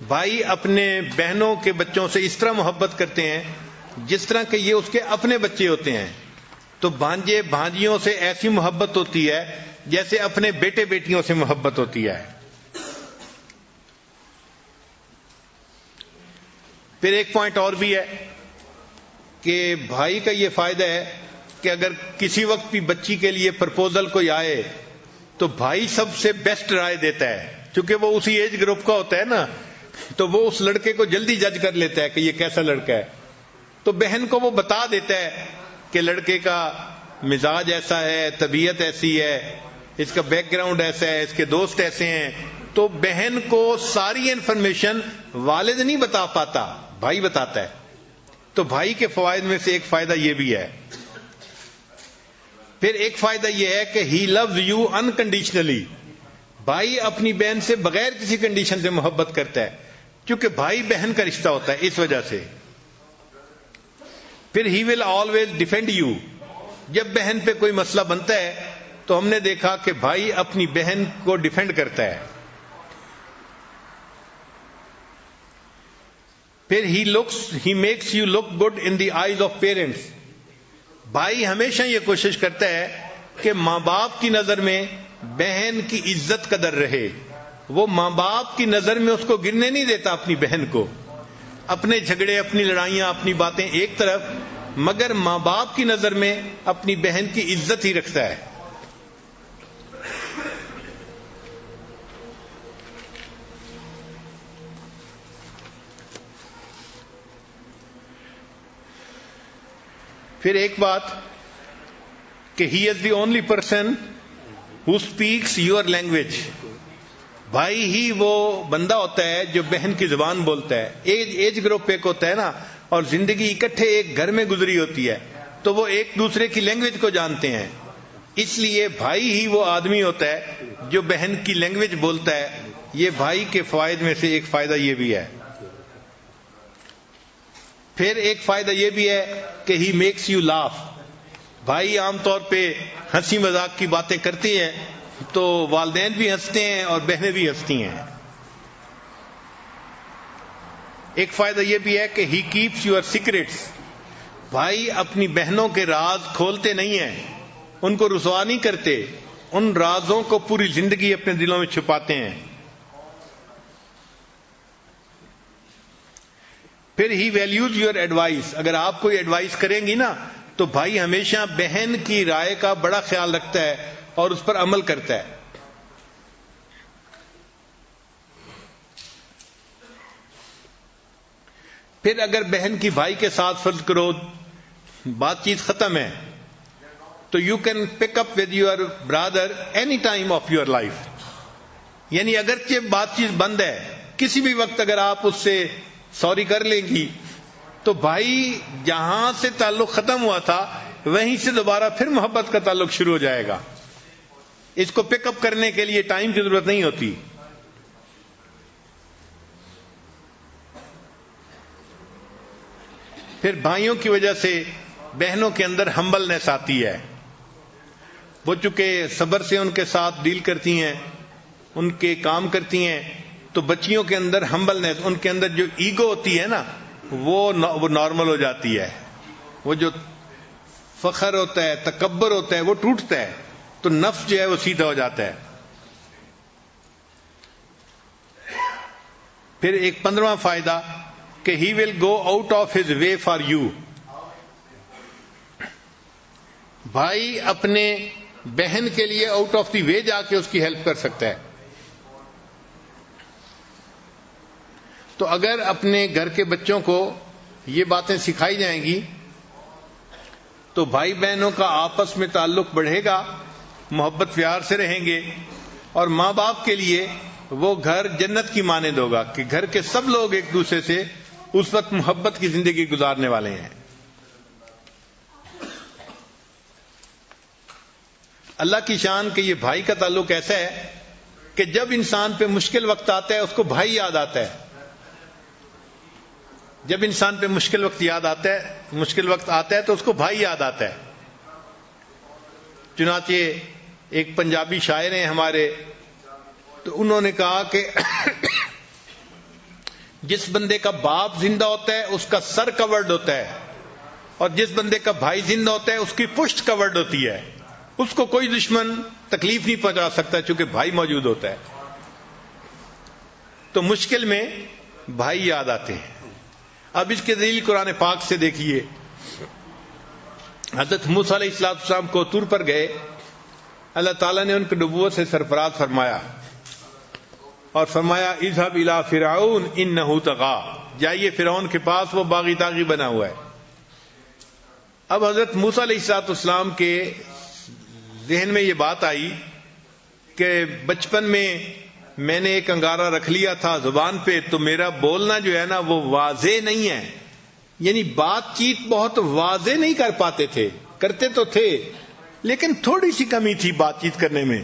بھائی اپنے بہنوں کے بچوں سے اس طرح محبت کرتے ہیں جس طرح کہ یہ اس کے اپنے بچے ہوتے ہیں. تو بھانجے بھانجیوں سے ایسی محبت ہوتی ہے جیسے اپنے بیٹے بیٹیوں سے محبت ہوتی ہے. پھر ایک پوائنٹ اور بھی ہے کہ بھائی کا یہ فائدہ ہے کہ اگر کسی وقت بھی بچی کے لیے پرپوزل کوئی آئے تو بھائی سب سے بیسٹ رائے دیتا ہے، کیونکہ وہ اسی ایج گروپ کا ہوتا ہے نا، تو وہ اس لڑکے کو جلدی جج کر لیتا ہے کہ یہ کیسا لڑکا ہے. تو بہن کو وہ بتا دیتا ہے کہ لڑکے کا مزاج ایسا ہے، طبیعت ایسی ہے، اس کا بیک گراؤنڈ ایسا ہے، اس کے دوست ایسے ہیں. تو بہن کو ساری انفارمیشن والد نہیں بتا پاتا، بھائی بتاتا ہے. تو بھائی کے فوائد میں سے ایک فائدہ یہ بھی ہے. پھر ایک فائدہ یہ ہے کہ ہی لوز یو انکنڈیشنلی. بھائی اپنی بہن سے بغیر کسی کنڈیشن سے محبت کرتا ہے، کیونکہ بھائی بہن کا رشتہ ہوتا ہے، اس وجہ سے. پھر ہی ول آلویز ڈیفینڈ یو. جب بہن پہ کوئی مسئلہ بنتا ہے تو ہم نے دیکھا کہ بھائی اپنی بہن کو ڈیفینڈ کرتا ہے. پھر ہی makes you look good in the eyes of parents. بھائی ہمیشہ یہ کوشش کرتا ہے کہ ماں باپ کی نظر میں بہن کی عزت قدر رہے. وہ ماں باپ کی نظر میں اس کو گرنے نہیں دیتا اپنی بہن کو. اپنے جھگڑے، اپنی لڑائیاں، اپنی باتیں ایک طرف، مگر ماں باپ کی نظر میں اپنی بہن کی عزت ہی رکھتا ہے. پھر ایک بات کہ he is the only person who speaks your language. بھائی ہی وہ بندہ ہوتا ہے جو بہن کی زبان بولتا ہے. ایج گروپ ایک ہوتا ہے نا، اور زندگی اکٹھے ایک گھر میں گزری ہوتی ہے، تو وہ ایک دوسرے کی لینگویج کو جانتے ہیں. اس لیے بھائی ہی وہ آدمی ہوتا ہے جو بہن کی لینگویج بولتا ہے. یہ بھائی کے فوائد میں سے ایک فائدہ یہ بھی ہے. پھر ایک فائدہ یہ بھی ہے کہ ہی میکس یو لاف. بھائی عام طور پہ ہنسی مذاق کی باتیں کرتی ہیں تو والدین بھی ہنستے ہیں اور بہنیں بھی ہنستی ہیں. ایک فائدہ یہ بھی ہے کہ ہی کیپس یور سیکرٹس. بھائی اپنی بہنوں کے راز کھولتے نہیں ہیں، ان کو رسوا نہیں کرتے، ان رازوں کو پوری زندگی اپنے دلوں میں چھپاتے ہیں. پھر ہی ویلیوز یور ایڈوائس. اگر آپ کوئی ایڈوائس کریں گی نا تو بھائی ہمیشہ بہن کی رائے کا بڑا خیال رکھتا ہے اور اس پر عمل کرتا ہے. پھر اگر بہن کی بھائی کے ساتھ فرض کرو بات چیت ختم ہے تو you can pick up with your Brother any time of your life. یعنی اگرچہ بات چیت بند ہے، کسی بھی وقت اگر آپ اس سے سوری کر لیں گی تو بھائی جہاں سے تعلق ختم ہوا تھا وہیں سے دوبارہ پھر محبت کا تعلق شروع ہو جائے گا. اس کو پک اپ کرنے کے لیے ٹائم کی ضرورت نہیں ہوتی. پھر بھائیوں کی وجہ سے بہنوں کے اندر ہمبلنس آتی ہے. وہ چونکہ صبر سے ان کے ساتھ ڈیل کرتی ہیں، ان کے کام کرتی ہیں، تو بچیوں کے اندر ہمبلنس، ان کے اندر جو ایگو ہوتی ہے نا وہ نارمل ہو جاتی ہے. وہ جو فخر ہوتا ہے، تکبر ہوتا ہے، وہ ٹوٹتا ہے، تو نفس جو ہے وہ سیدھا ہو جاتا ہے. پھر ایک 15واں فائدہ کہ he will go out of his way for you. بھائی اپنے بہن کے لیے آؤٹ آف دی وے جا کے اس کی ہیلپ کر سکتا ہے. تو اگر اپنے گھر کے بچوں کو یہ باتیں سکھائی جائیں گی تو بھائی بہنوں کا آپس میں تعلق بڑھے گا، محبت پیار سے رہیں گے، اور ماں باپ کے لیے وہ گھر جنت کی مانند ہوگا کہ گھر کے سب لوگ ایک دوسرے سے اس وقت محبت کی زندگی گزارنے والے ہیں. اللہ کی شان کہ یہ بھائی کا تعلق ایسا ہے کہ جب انسان پہ مشکل وقت آتا ہے اس کو بھائی یاد آتا ہے. جب انسان پہ مشکل وقت آتا ہے تو اس کو بھائی یاد آتا ہے. چنانچہ ایک پنجابی شاعر ہیں ہمارے، تو انہوں نے کہا کہ جس بندے کا باپ زندہ ہوتا ہے اس کا سر کورڈ ہوتا ہے، اور جس بندے کا بھائی زندہ ہوتا ہے اس کی پشت کورڈ ہوتی ہے. اس کو کوئی دشمن تکلیف نہیں پہنچا سکتا چونکہ بھائی موجود ہوتا ہے. تو مشکل میں بھائی یاد آتے ہیں. اب اس کے دلیل قرآن پاک سے دیکھیے. حضرت موسیٰ علیہ السلام کو طور پر گئے، اللہ تعالیٰ نے ان کی نبوت سے سرفراز فرمایا اور فرمایا اذهب الى فرعون انه طغى، جائیے فرعون کے پاس، وہ باغی طاغی بنا ہوا ہے. اب حضرت موسیٰ علیہ السلام کے ذہن میں یہ بات آئی کہ بچپن میں نے ایک انگارہ رکھ لیا تھا زبان پہ، تو میرا بولنا جو ہے نا وہ واضح نہیں ہے. یعنی بات چیت بہت واضح نہیں کر پاتے تھے، کرتے تو تھے لیکن تھوڑی سی کمی تھی بات چیت کرنے میں.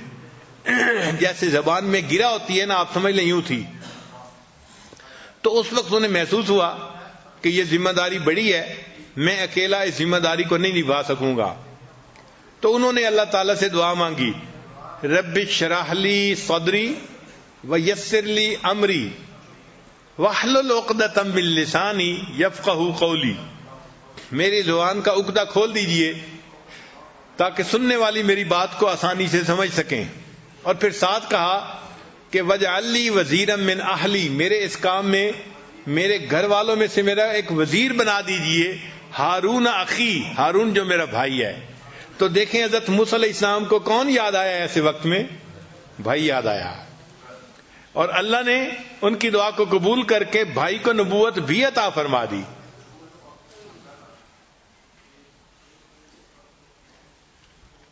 جیسے زبان میں گرا ہوتی ہے نا، آپ سمجھ لیں یوں تھی. تو اس وقت انہیں محسوس ہوا کہ یہ ذمہ داری بڑی ہے، میں اکیلا اس ذمہ داری کو نہیں نبھا سکوں گا. تو انہوں نے اللہ تعالیٰ سے دعا مانگی، رب اشرح لی صدری ویسر لی امری واحلل عقدۃ من لسانی یفقہوا قولی. میری زبان کا عقدہ کھول دیجئے تاکہ سننے والی میری بات کو آسانی سے سمجھ سکیں. اور پھر ساتھ کہا کہ وجعل لی وزیرا من اہلی، میرے اس کام میں میرے گھر والوں میں سے میرا ایک وزیر بنا دیجئے، ہارون اخی، ہارون جو میرا بھائی ہے. تو دیکھیں حضرت موسیٰ علیہ السلام کو کون یاد آیا ایسے وقت میں؟ بھائی یاد آیا. اور اللہ نے ان کی دعا کو قبول کر کے بھائی کو نبوت بھی عطا فرما دی.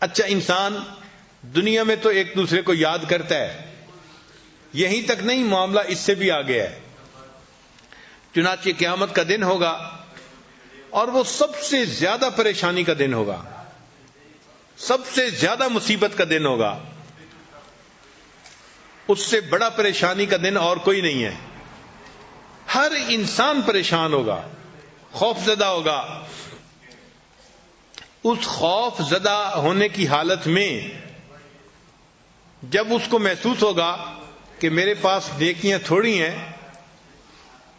اچھا، انسان دنیا میں تو ایک دوسرے کو یاد کرتا ہے، یہیں تک نہیں، معاملہ اس سے بھی آگے ہے. چنانچہ قیامت کا دن ہوگا اور وہ سب سے زیادہ پریشانی کا دن ہوگا، سب سے زیادہ مصیبت کا دن ہوگا. اس سے بڑا پریشانی کا دن اور کوئی نہیں ہے. ہر انسان پریشان ہوگا، خوف زدہ ہوگا. اس خوف زدہ ہونے کی حالت میں جب اس کو محسوس ہوگا کہ میرے پاس نیکیاں تھوڑی ہیں،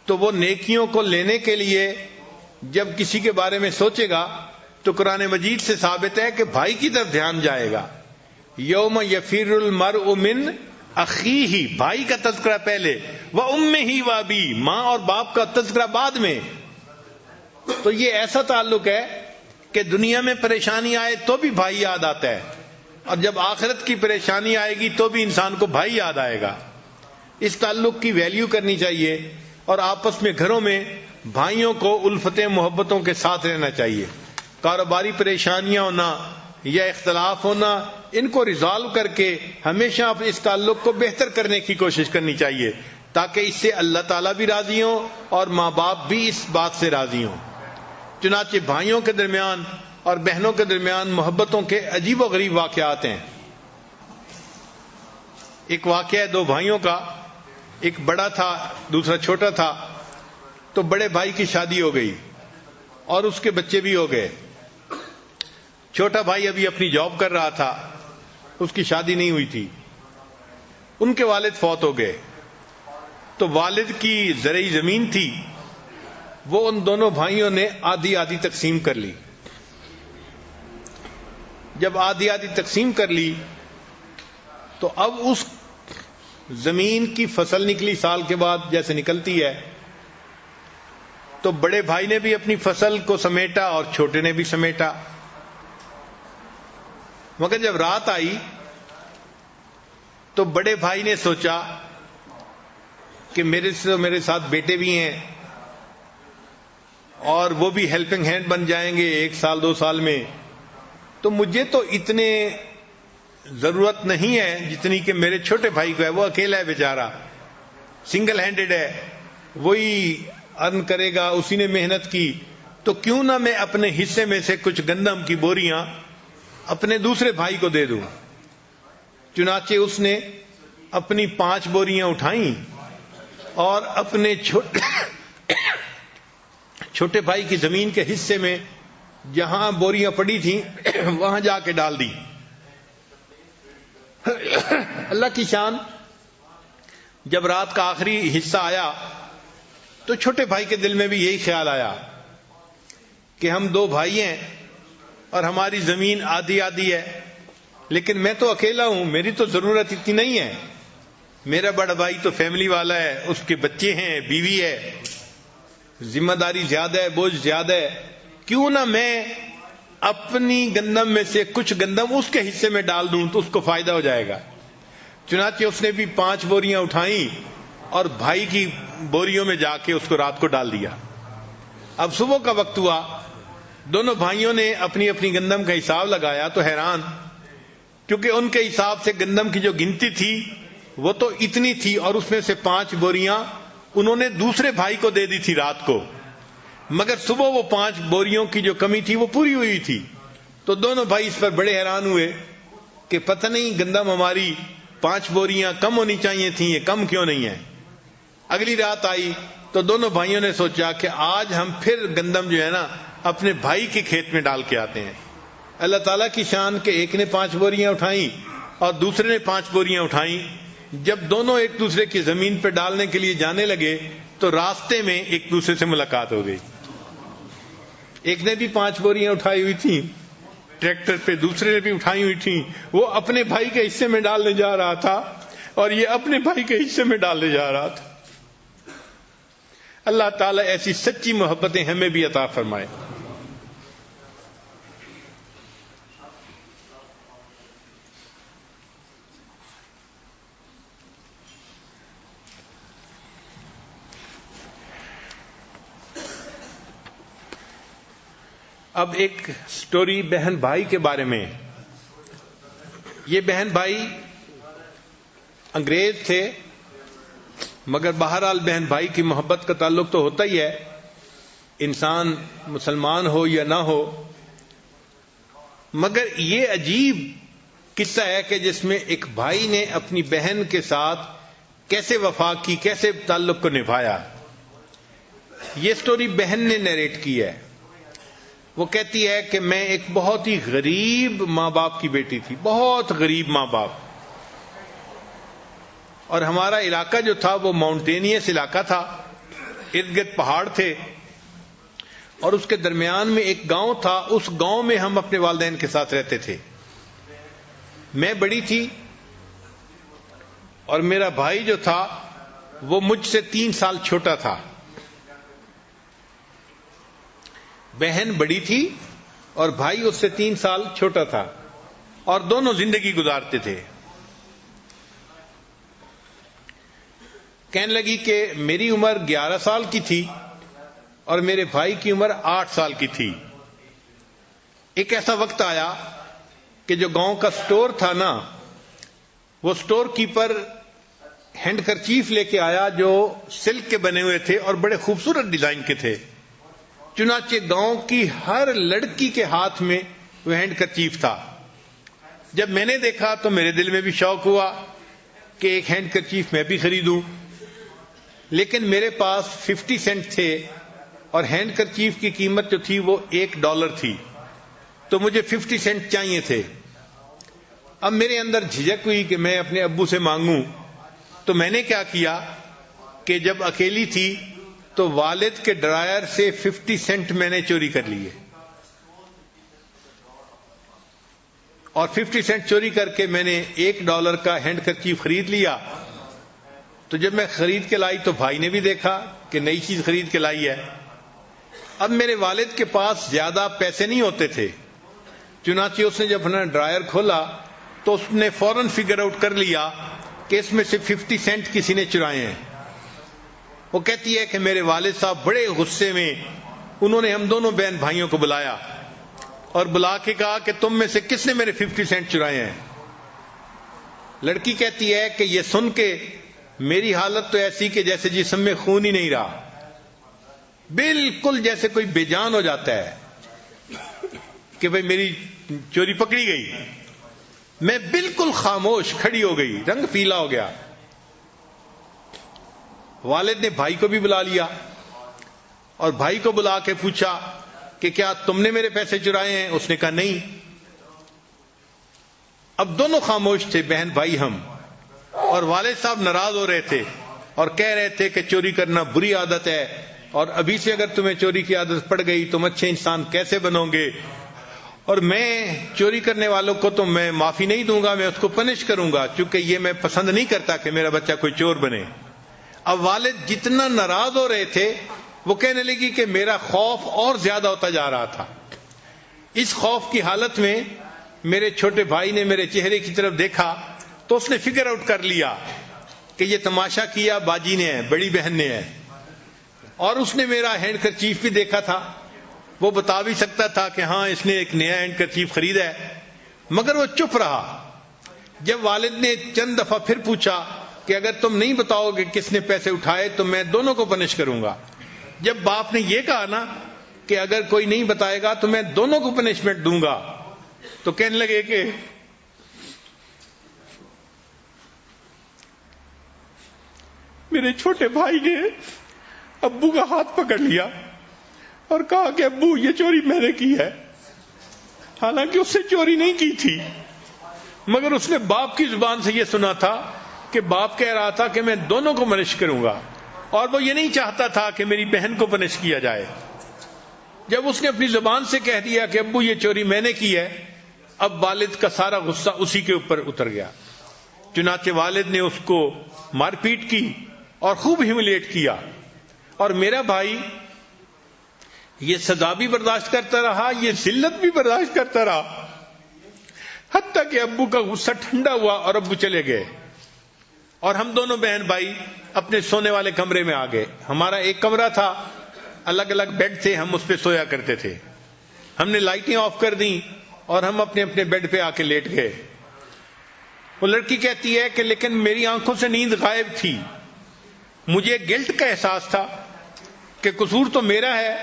تو وہ نیکیوں کو لینے کے لیے جب کسی کے بارے میں سوچے گا تو قرآن مجید سے ثابت ہے کہ بھائی کی طرف دھیان جائے گا. یوم یفر المرء من اخیہ، بھائی کا تذکرہ پہلے، وامہ وابیہ، ماں اور باپ کا تذکرہ بعد میں. تو یہ ایسا تعلق ہے کہ دنیا میں پریشانی آئے تو بھی بھائی یاد آتا ہے، اور جب آخرت کی پریشانی آئے گی تو بھی انسان کو بھائی یاد آئے گا. اس تعلق کی ویلیو کرنی چاہیے، اور آپس میں گھروں میں بھائیوں کو الفتیں محبتوں کے ساتھ رہنا چاہیے. کاروباری پریشانیاں ہونا یا اختلاف ہونا، ان کو ریزالو کر کے ہمیشہ اس تعلق کو بہتر کرنے کی کوشش کرنی چاہیے، تاکہ اس سے اللہ تعالیٰ بھی راضی ہوں اور ماں باپ بھی اس بات سے راضی ہوں. چنانچہ بھائیوں کے درمیان اور بہنوں کے درمیان محبتوں کے عجیب و غریب واقعات ہیں. ایک واقعہ ہے دو بھائیوں کا، ایک بڑا تھا دوسرا چھوٹا تھا. تو بڑے بھائی کی شادی ہو گئی اور اس کے بچے بھی ہو گئے. چھوٹا بھائی ابھی اپنی جاب کر رہا تھا، اس کی شادی نہیں ہوئی تھی. ان کے والد فوت ہو گئے، تو والد کی زرعی زمین تھی، وہ ان دونوں بھائیوں نے آدھی آدھی تقسیم کر لی. جب آدھی آدھی تقسیم کر لی تو اب اس زمین کی فصل نکلی سال کے بعد جیسے نکلتی ہے. تو بڑے بھائی نے بھی اپنی فصل کو سمیٹا اور چھوٹے نے بھی سمیٹا. مگر جب رات آئی تو بڑے بھائی نے سوچا کہ میرے ساتھ بیٹے بھی ہیں اور وہ بھی ہیلپنگ ہینڈ بن جائیں گے 1 سال 2 سال میں، تو مجھے تو اتنے ضرورت نہیں ہے جتنی کہ میرے چھوٹے بھائی کو ہے. وہ اکیلا ہے بیچارہ، سنگل ہینڈڈ ہے، وہی ارن کرے گا، اسی نے محنت کی. تو کیوں نہ میں اپنے حصے میں سے کچھ گندم کی بوریاں اپنے دوسرے بھائی کو دے دوں. چنانچہ اس نے اپنی 5 بوریاں اٹھائیں اور اپنے چھوٹے بھائی کی زمین کے حصے میں جہاں بوریاں پڑی تھیں وہاں جا کے ڈال دی. اللہ کی شان، جب رات کا آخری حصہ آیا تو چھوٹے بھائی کے دل میں بھی یہی خیال آیا کہ ہم 2 بھائی ہیں اور ہماری زمین آدھی آدھی ہے، لیکن میں تو اکیلا ہوں، میری تو ضرورت اتنی نہیں ہے. میرا بڑا بھائی تو فیملی والا ہے، اس کے بچے ہیں، بیوی ہے، ذمہ داری زیادہ ہے، بوجھ زیادہ ہے. کیوں نہ میں اپنی گندم میں سے کچھ گندم اس کے حصے میں ڈال دوں تو اس کو فائدہ ہو جائے گا. چنانچہ اس نے بھی 5 بوریاں اٹھائیں اور بھائی کی بوریوں میں جا کے اس کو رات کو ڈال دیا. اب صبح کا وقت ہوا، دونوں بھائیوں نے اپنی اپنی گندم کا حساب لگایا تو حیران، کیونکہ ان کے حساب سے گندم کی جو گنتی تھی وہ تو اتنی تھی اور اس میں سے 5 بوریاں انہوں نے دوسرے بھائی کو دے دی تھی رات کو، مگر صبح وہ 5 بوریوں کی جو کمی تھی وہ پوری ہوئی تھی. تو دونوں بھائی اس پر بڑے حیران ہوئے کہ پتہ نہیں گندم ہماری 5 بوریاں کم ہونی چاہیے تھیں، یہ کم کیوں نہیں ہے. اگلی رات آئی تو دونوں بھائیوں نے سوچا کہ آج ہم پھر گندم جو ہے نا اپنے بھائی کے کھیت میں ڈال کے آتے ہیں. اللہ تعالیٰ کی شان کہ ایک نے 5 بوریاں اٹھائیں اور دوسرے نے 5 بوریاں اٹھائیں. جب دونوں ایک دوسرے کی زمین پہ ڈالنے کے لیے جانے لگے تو راستے میں ایک دوسرے سے ملاقات ہو گئی. ایک نے بھی 5 بوریاں اٹھائی ہوئی تھیں ٹریکٹر پہ، دوسرے نے بھی اٹھائی ہوئی تھیں. وہ اپنے بھائی کے حصے میں ڈالنے جا رہا تھا اور یہ اپنے بھائی کے حصے میں ڈالنے جا رہا تھا. اللہ تعالیٰ ایسی سچی محبتیں ہمیں بھی عطا فرمائے. اب ایک سٹوری بہن بھائی کے بارے میں. یہ بہن بھائی انگریز تھے، مگر بہرحال بہن بھائی کی محبت کا تعلق تو ہوتا ہی ہے، انسان مسلمان ہو یا نہ ہو. مگر یہ عجیب قصہ ہے کہ جس میں ایک بھائی نے اپنی بہن کے ساتھ کیسے وفا کی، کیسے تعلق کو نبھایا. یہ سٹوری بہن نے نیریٹ کی ہے. وہ کہتی ہے کہ میں ایک بہت ہی غریب ماں باپ کی بیٹی تھی، بہت غریب ماں باپ، اور ہمارا علاقہ جو تھا وہ ماؤنٹینیس علاقہ تھا، ارد گرد پہاڑ تھے اور اس کے درمیان میں ایک گاؤں تھا. اس گاؤں میں ہم اپنے والدین کے ساتھ رہتے تھے. میں بڑی تھی اور میرا بھائی جو تھا وہ مجھ سے 3 سال چھوٹا تھا. بہن بڑی تھی اور بھائی اس سے 3 سال چھوٹا تھا اور دونوں زندگی گزارتے تھے. کہنے لگی کہ میری عمر 11 سال کی تھی اور میرے بھائی کی عمر 8 سال کی تھی. ایک ایسا وقت آیا کہ جو گاؤں کا سٹور تھا نا، وہ سٹور کیپر ہینڈ کرچیف لے کے آیا جو سلک کے بنے ہوئے تھے اور بڑے خوبصورت ڈیزائن کے تھے. چنانچہ گاؤں کی ہر لڑکی کے ہاتھ میں وہ ہینڈ کرچیف تھا. جب میں نے دیکھا تو میرے دل میں بھی شوق ہوا کہ ایک ہینڈ کرچیف میں بھی خریدوں، لیکن میرے پاس 50 سینٹ تھے اور ہینڈ کرچیف کی قیمت جو تھی وہ $1 تھی، تو مجھے 50 سینٹ چاہیے تھے. اب میرے اندر جھجک ہوئی کہ میں اپنے ابو سے مانگوں، تو میں نے کیا کیا کہ جب اکیلی تھی تو والد کے ڈرائر سے 50 سینٹ میں نے چوری کر لیے، اور 50 سینٹ چوری کر کے میں نے $1 کا ہینڈ کرچیف خرید لیا. تو جب میں خرید کے لائی تو بھائی نے بھی دیکھا کہ نئی چیز خرید کے لائی ہے. اب میرے والد کے پاس زیادہ پیسے نہیں ہوتے تھے، چنانچہ اس نے جب اپنا ڈرائر کھولا تو اس نے فوراً فگر آؤٹ کر لیا کہ اس میں سے 50 سینٹ کسی نے چرائے ہیں. وہ کہتی ہے کہ میرے والد صاحب بڑے غصے میں انہوں نے ہم دونوں بہن بھائیوں کو بلایا اور بلا کے کہا کہ تم میں سے کس نے میرے 50 سینٹ چرائے ہیں. لڑکی کہتی ہے کہ یہ سن کے میری حالت تو ایسی کہ جیسے جسم میں خون ہی نہیں رہا، بالکل جیسے کوئی بے جان ہو جاتا ہے کہ بھئی میری چوری پکڑی گئی. میں بالکل خاموش کھڑی ہو گئی، رنگ پیلا ہو گیا. والد نے بھائی کو بھی بلا لیا اور بھائی کو بلا کے پوچھا کہ کیا تم نے میرے پیسے چرائے ہیں؟ اس نے کہا نہیں. اب دونوں خاموش تھے، بہن بھائی ہم، اور والد صاحب ناراض ہو رہے تھے اور کہہ رہے تھے کہ چوری کرنا بری عادت ہے، اور ابھی سے اگر تمہیں چوری کی عادت پڑ گئی تم اچھے انسان کیسے بنو گے، اور میں چوری کرنے والوں کو تو میں معافی نہیں دوں گا، میں اس کو پنش کروں گا، چونکہ یہ میں پسند نہیں کرتا کہ میرا بچہ کوئی چور بنے. اب والد جتنا ناراض ہو رہے تھے وہ کہنے لگی کہ میرا خوف اور زیادہ ہوتا جا رہا تھا. اس خوف کی حالت میں میرے چھوٹے بھائی نے میرے چہرے کی طرف دیکھا تو اس نے فگر آؤٹ کر لیا کہ یہ تماشا کیا باجی نے ہے، بڑی بہن نے ہے. اور اس نے میرا ہینڈ کرچیف بھی دیکھا تھا، وہ بتا بھی سکتا تھا کہ ہاں اس نے ایک نیا ہینڈ کرچیف خریدا ہے، مگر وہ چپ رہا. جب والد نے چند دفعہ پھر پوچھا کہ اگر تم نہیں بتاؤ گے کس نے پیسے اٹھائے تو میں دونوں کو پنش کروں گا. جب باپ نے یہ کہا نا کہ اگر کوئی نہیں بتائے گا تو میں دونوں کو پنشمنٹ دوں گا، تو کہنے لگے کہ میرے چھوٹے بھائی نے ابو کا ہاتھ پکڑ لیا اور کہا کہ ابو یہ چوری میں نے کی ہے. حالانکہ اس سے چوری نہیں کی تھی، مگر اس نے باپ کی زبان سے یہ سنا تھا کہ باپ کہہ رہا تھا کہ میں دونوں کو پنش کروں گا، اور وہ یہ نہیں چاہتا تھا کہ میری بہن کو پنش کیا جائے. جب اس نے اپنی زبان سے کہہ دیا کہ ابو یہ چوری میں نے کی ہے، اب والد کا سارا غصہ اسی کے اوپر اتر گیا. چنانچہ والد نے اس کو مار پیٹ کی اور خوب ہیوملیٹ کیا، اور میرا بھائی یہ سزا بھی برداشت کرتا رہا، یہ ذلت بھی برداشت کرتا رہا، حتیٰ کہ ابو کا غصہ ٹھنڈا ہوا اور ابو چلے گئے اور ہم دونوں بہن بھائی اپنے سونے والے کمرے میں آ گئے. ہمارا ایک کمرہ تھا، الگ الگ بیڈ تھے، ہم اس پہ سویا کرتے تھے. ہم نے لائٹیں آف کر دیں اور ہم اپنے اپنے بیڈ پہ آ کے لیٹ گئے. وہ لڑکی کہتی ہے کہ لیکن میری آنکھوں سے نیند غائب تھی، مجھے گلٹ کا احساس تھا کہ قصور تو میرا ہے،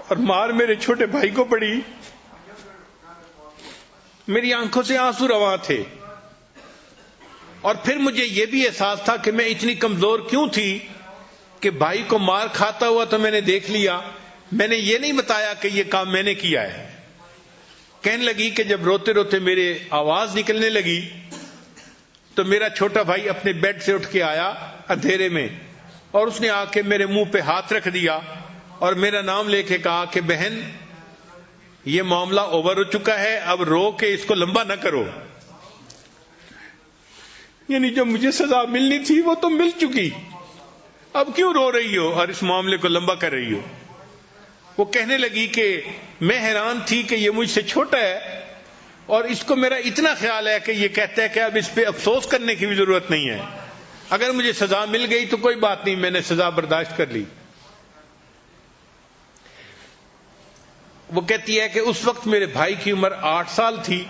اور مار میرے چھوٹے بھائی کو پڑی. میری آنکھوں سے آنسو رواں تھے، اور پھر مجھے یہ بھی احساس تھا کہ میں اتنی کمزور کیوں تھی کہ بھائی کو مار کھاتا ہوا تو میں نے دیکھ لیا، میں نے یہ نہیں بتایا کہ یہ کام میں نے کیا ہے. کہنے لگی کہ جب روتے روتے میرے آواز نکلنے لگی تو میرا چھوٹا بھائی اپنے بیڈ سے اٹھ کے آیا اندھیرے میں، اور اس نے آ کے میرے منہ پہ ہاتھ رکھ دیا اور میرا نام لے کے کہا کہ بہن یہ معاملہ اوور ہو چکا ہے، اب رو کے اس کو لمبا نہ کرو. یعنی جو مجھے سزا ملنی تھی وہ تو مل چکی، اب کیوں رو رہی ہو اور اس معاملے کو لمبا کر رہی ہو. وہ کہنے لگی کہ میں حیران تھی کہ یہ مجھ سے چھوٹا ہے اور اس کو میرا اتنا خیال ہے کہ یہ کہتا ہے کہ اب اس پہ افسوس کرنے کی بھی ضرورت نہیں ہے. اگر مجھے سزا مل گئی تو کوئی بات نہیں، میں نے سزا برداشت کر لی۔ وہ کہتی ہے کہ اس وقت میرے بھائی کی عمر 8 سال تھی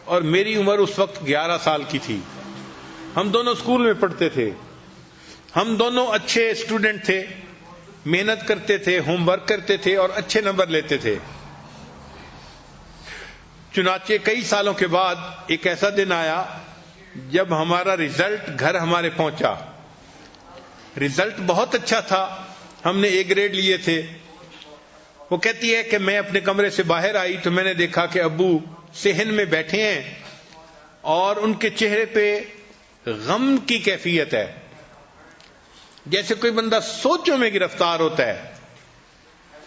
اور میری عمر اس وقت 11 سال کی تھی۔ ہم دونوں اسکول میں پڑھتے تھے، ہم دونوں اچھے اسٹوڈنٹ تھے، محنت کرتے تھے، ہوم ورک کرتے تھے اور اچھے نمبر لیتے تھے۔ چنانچہ کئی سالوں کے بعد ایک ایسا دن آیا جب ہمارا رزلٹ گھر ہمارے پہنچا۔ رزلٹ بہت اچھا تھا، ہم نے A گریڈ لیے تھے۔ وہ کہتی ہے کہ میں اپنے کمرے سے باہر آئی تو میں نے دیکھا کہ ابو صحن میں بیٹھے ہیں اور ان کے چہرے پہ غم کی کیفیت ہے، جیسے کوئی بندہ سوچوں میں گرفتار ہوتا ہے،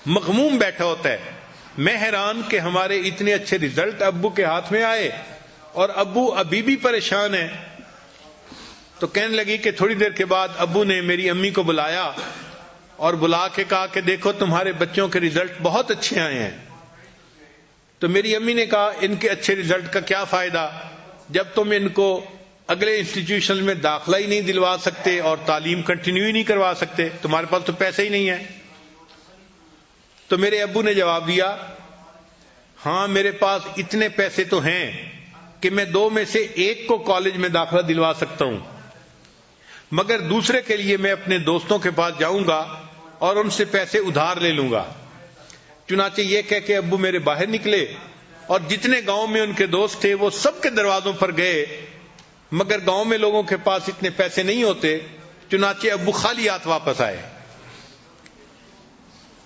مغموم بیٹھا ہوتا ہے۔ میں حیران کہ ہمارے اتنے اچھے رزلٹ ابو کے ہاتھ میں آئے اور ابو ابھی بھی پریشان ہیں۔ تو کہنے لگی کہ تھوڑی دیر کے بعد ابو نے میری امی کو بلایا اور بلا کے کہا کہ دیکھو تمہارے بچوں کے رزلٹ بہت اچھے آئے ہیں۔ تو میری امی نے کہا ان کے اچھے رزلٹ کا کیا فائدہ جب تم ان کو اگلے انسٹیٹیوشن میں داخلہ ہی نہیں دلوا سکتے اور تعلیم کنٹینیو ہی نہیں کروا سکتے، تمہارے پاس تو پیسے ہی نہیں ہے۔ تو میرے ابو نے جواب دیا، ہاں میرے پاس اتنے پیسے تو ہیں کہ میں 2 میں سے 1 کو کالج میں داخلہ دلوا سکتا ہوں، مگر دوسرے کے لیے میں اپنے دوستوں کے پاس جاؤں گا اور ان سے پیسے ادھار لے لوں گا۔ چنانچہ یہ کہہ کے ابو میرے باہر نکلے اور جتنے گاؤں میں ان کے دوست تھے وہ سب کے دروازوں پر گئے، مگر گاؤں میں لوگوں کے پاس اتنے پیسے نہیں ہوتے، چنانچہ ابو خالی ہاتھ واپس آئے۔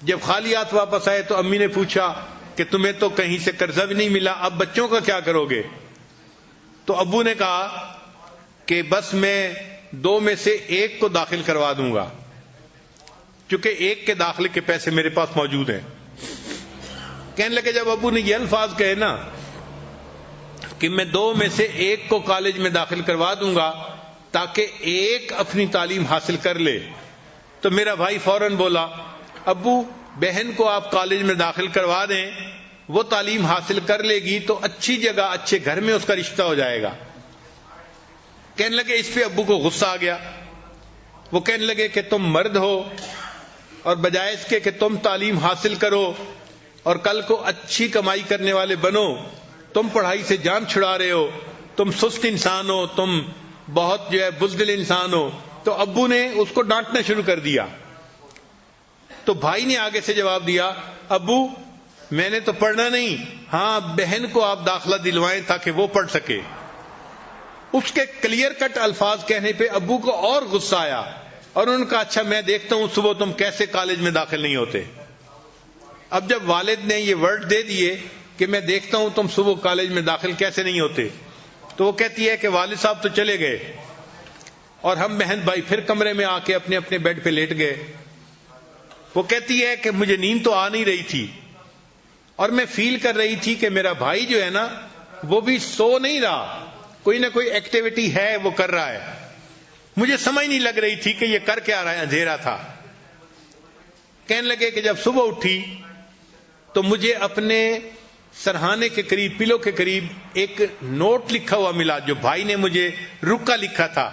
جب خالی ہاتھ واپس آئے تو امی نے پوچھا کہ تمہیں تو کہیں سے قرضہ بھی نہیں ملا، اب بچوں کا کیا کرو گے؟ تو ابو نے کہا کہ بس میں 2 میں سے 1 کو داخل کروا دوں گا، چونکہ 1 کے داخلے کے پیسے میرے پاس موجود ہیں۔ کہنے لگے جب ابو نے یہ الفاظ کہے نا کہ میں 2 میں سے 1 کو کالج میں داخل کروا دوں گا تاکہ 1 اپنی تعلیم حاصل کر لے، تو میرا بھائی فوراً بولا ابو بہن کو آپ کالج میں داخل کروا دیں، وہ تعلیم حاصل کر لے گی تو اچھی جگہ اچھے گھر میں اس کا رشتہ ہو جائے گا۔ کہنے لگے اس پہ ابو کو غصہ آ گیا۔ وہ کہنے لگے کہ تم مرد ہو اور بجائے اس کے کہ تم تعلیم حاصل کرو اور کل کو اچھی کمائی کرنے والے بنو، تم پڑھائی سے جان چھڑا رہے ہو، تم سست انسان ہو، تم بہت بزدل انسان ہو۔ تو ابو نے اس کو ڈانٹنا شروع کر دیا۔ تو بھائی نے آگے سے جواب دیا ابو میں نے تو پڑھنا نہیں، ہاں بہن کو آپ داخلہ دلوائیں تاکہ وہ پڑھ سکے۔ اس کے کلیئر کٹ الفاظ کہنے پہ ابو کو اور غصہ آیا اور انہوں نے کہا اچھا میں دیکھتا ہوں صبح تم کیسے کالج میں داخل نہیں ہوتے۔ اب جب والد نے یہ ورڈ دے دیے کہ میں دیکھتا ہوں تم صبح کالج میں داخل کیسے نہیں ہوتے، تو وہ کہتی ہے کہ والد صاحب تو چلے گئے اور ہم بہن بھائی پھر کمرے میں آ کے اپنے اپنے بیڈ پہ لیٹ گئے۔ وہ کہتی ہے کہ مجھے نیند تو آ نہیں رہی تھی اور میں فیل کر رہی تھی کہ میرا بھائی جو ہے نا وہ بھی سو نہیں رہا، کوئی نہ کوئی ایکٹیویٹی ہے وہ کر رہا ہے، مجھے سمجھ نہیں لگ رہی تھی کہ یہ کر کے آ رہا ہے، اندھیرا تھا۔ کہنے لگے کہ جب صبح اٹھی تو مجھے اپنے سرہانے کے قریب پلو کے قریب ایک نوٹ لکھا ہوا ملا جو بھائی نے مجھے رکا لکھا تھا۔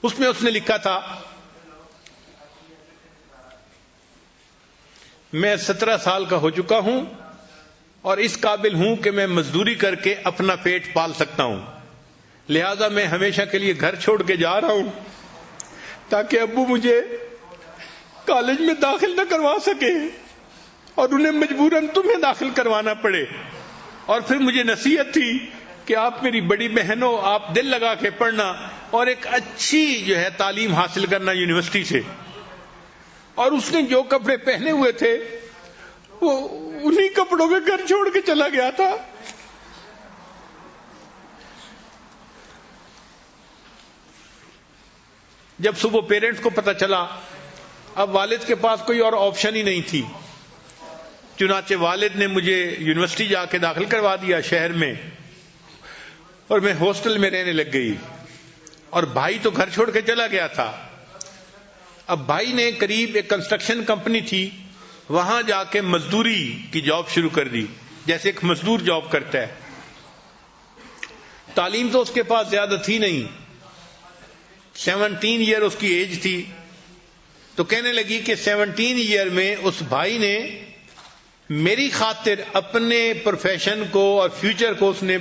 اس میں اس نے لکھا تھا میں 17 سال کا ہو چکا ہوں اور اس قابل ہوں کہ میں مزدوری کر کے اپنا پیٹ پال سکتا ہوں، لہذا میں ہمیشہ کے لیے گھر چھوڑ کے جا رہا ہوں تاکہ ابو مجھے کالج میں داخل نہ کروا سکے اور انہیں مجبوراً تمہیں داخل کروانا پڑے۔ اور پھر مجھے نصیحت تھی کہ آپ میری بڑی بہن ہو، آپ دل لگا کے پڑھنا اور ایک اچھی تعلیم حاصل کرنا یونیورسٹی سے۔ اور اس نے جو کپڑے پہنے ہوئے تھے وہ انہی کپڑوں کے گھر چھوڑ کے چلا گیا تھا۔ جب صبح پیرنٹس کو پتہ چلا، اب والد کے پاس کوئی اور آپشن ہی نہیں تھی، چنانچہ والد نے مجھے یونیورسٹی جا کے داخل کروا دیا شہر میں، اور میں ہاسٹل میں رہنے لگ گئی، اور بھائی تو گھر چھوڑ کے چلا گیا تھا۔ اب بھائی نے قریب ایک کنسٹرکشن کمپنی تھی وہاں جا کے مزدوری کی جاب شروع کر دی، جیسے ایک مزدور جاب کرتا ہے۔ تعلیم تو اس کے پاس زیادہ تھی نہیں، 17 ایئر اس کی ایج تھی. تو کہنے لگی کہ 17 ایئر میں اس بھائی نے میری خاطر اپنے پروفیشن کو اور فیوچر کو اس نے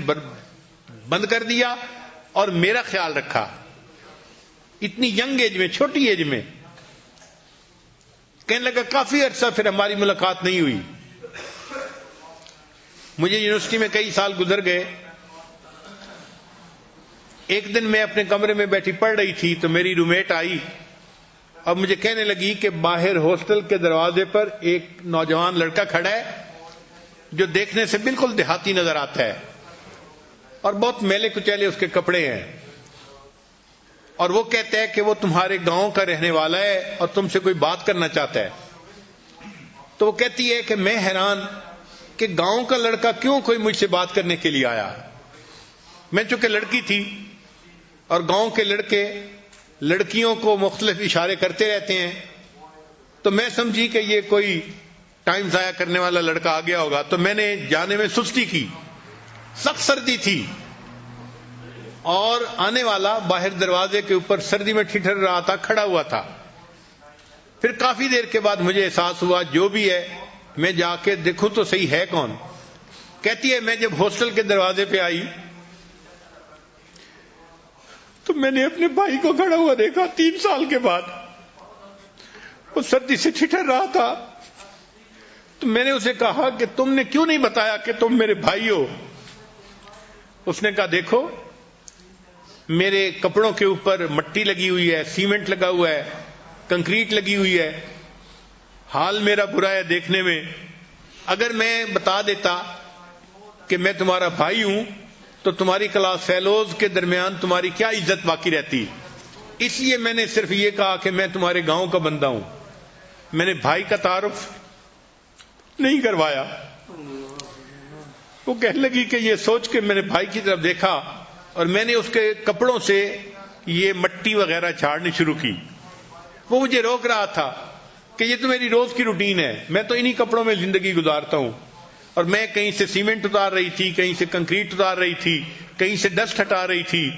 بند کر دیا اور میرا خیال رکھا. اتنی ینگ ایج میں, چھوٹی ایج میں. کہنے لگا کافی عرصہ پھر ہماری ملاقات نہیں ہوئی. مجھے یونیورسٹی میں کئی سال گزر گئے. ایک دن میں اپنے کمرے میں بیٹھی پڑھ رہی تھی تو میری رومیٹ آئی اور مجھے کہنے لگی کہ باہر ہاسٹل کے دروازے پر ایک نوجوان لڑکا کھڑا ہے جو دیکھنے سے بالکل دیہاتی نظر آتا ہے اور بہت میلے کچیلے اس کے کپڑے ہیں, اور وہ کہتا ہے کہ وہ تمہارے گاؤں کا رہنے والا ہے اور تم سے کوئی بات کرنا چاہتا ہے. تو وہ کہتی ہے کہ میں حیران کہ گاؤں کا لڑکا کیوں کوئی مجھ سے بات کرنے کے لیے آیا. میں چونکہ لڑکی تھی اور گاؤں کے لڑکے لڑکیوں کو مختلف اشارے کرتے رہتے ہیں, تو میں سمجھی کہ یہ کوئی ٹائم ضائع کرنے والا لڑکا آ گیا ہوگا. تو میں نے جانے میں سستی کی. سخت سردی تھی اور آنے والا باہر دروازے کے اوپر سردی میں ٹھٹر رہا تھا, کھڑا ہوا تھا. پھر کافی دیر کے بعد مجھے احساس ہوا جو بھی ہے میں جا کے دیکھوں تو صحیح ہے کون. کہتی ہے میں جب ہاسٹل کے دروازے پہ آئی تو میں نے اپنے بھائی کو کھڑا ہوا دیکھا 3 سال کے بعد. وہ سردی سے ٹھٹر رہا تھا. تو میں نے اسے کہا کہ تم نے کیوں نہیں بتایا کہ تم میرے بھائی ہو. اس نے کہا دیکھو میرے کپڑوں کے اوپر مٹی لگی ہوئی ہے, سیمنٹ لگا ہوا ہے, کنکریٹ لگی ہوئی ہے, حال میرا برا ہے دیکھنے میں. اگر میں بتا دیتا کہ میں تمہارا بھائی ہوں تو تمہاری کلاس فیلوز کے درمیان تمہاری کیا عزت باقی رہتی. اس لیے میں نے صرف یہ کہا کہ میں تمہارے گاؤں کا بندہ ہوں. میں نے بھائی کا تعارف نہیں کروایا. وہ کہنے لگی کہ یہ سوچ کے میں نے بھائی کی طرف دیکھا اور میں نے اس کے کپڑوں سے یہ مٹی وغیرہ جھاڑنی شروع کی. وہ مجھے روک رہا تھا کہ یہ تو میری روز کی روٹین ہے, میں تو انہی کپڑوں میں زندگی گزارتا ہوں. اور میں کہیں سے سیمنٹ اتار رہی تھی, کہیں سے کنکریٹ اتار رہی تھی, کہیں سے ڈسٹ ہٹا رہی تھی.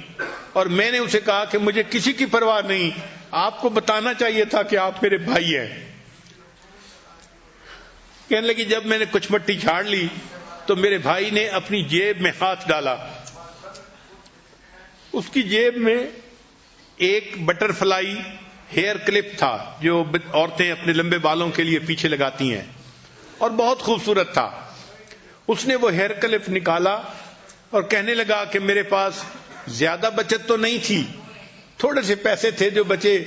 اور میں نے اسے کہا کہ مجھے کسی کی پرواہ نہیں, آپ کو بتانا چاہیے تھا کہ آپ میرے بھائی ہیں. کہنے لگی جب میں نے کچھ مٹی جھاڑ لی تو میرے بھائی نے اپنی جیب میں ہاتھ ڈالا. اس کی جیب میں ایک بٹر فلائی ہیئر کلپ تھا جو عورتیں اپنے لمبے بالوں کے لیے پیچھے لگاتی ہیں, اور بہت خوبصورت تھا. اس نے وہ ہیئر کلپ نکالا اور کہنے لگا کہ میرے پاس زیادہ بچت تو نہیں تھی, تھوڑے سے پیسے تھے جو بچے,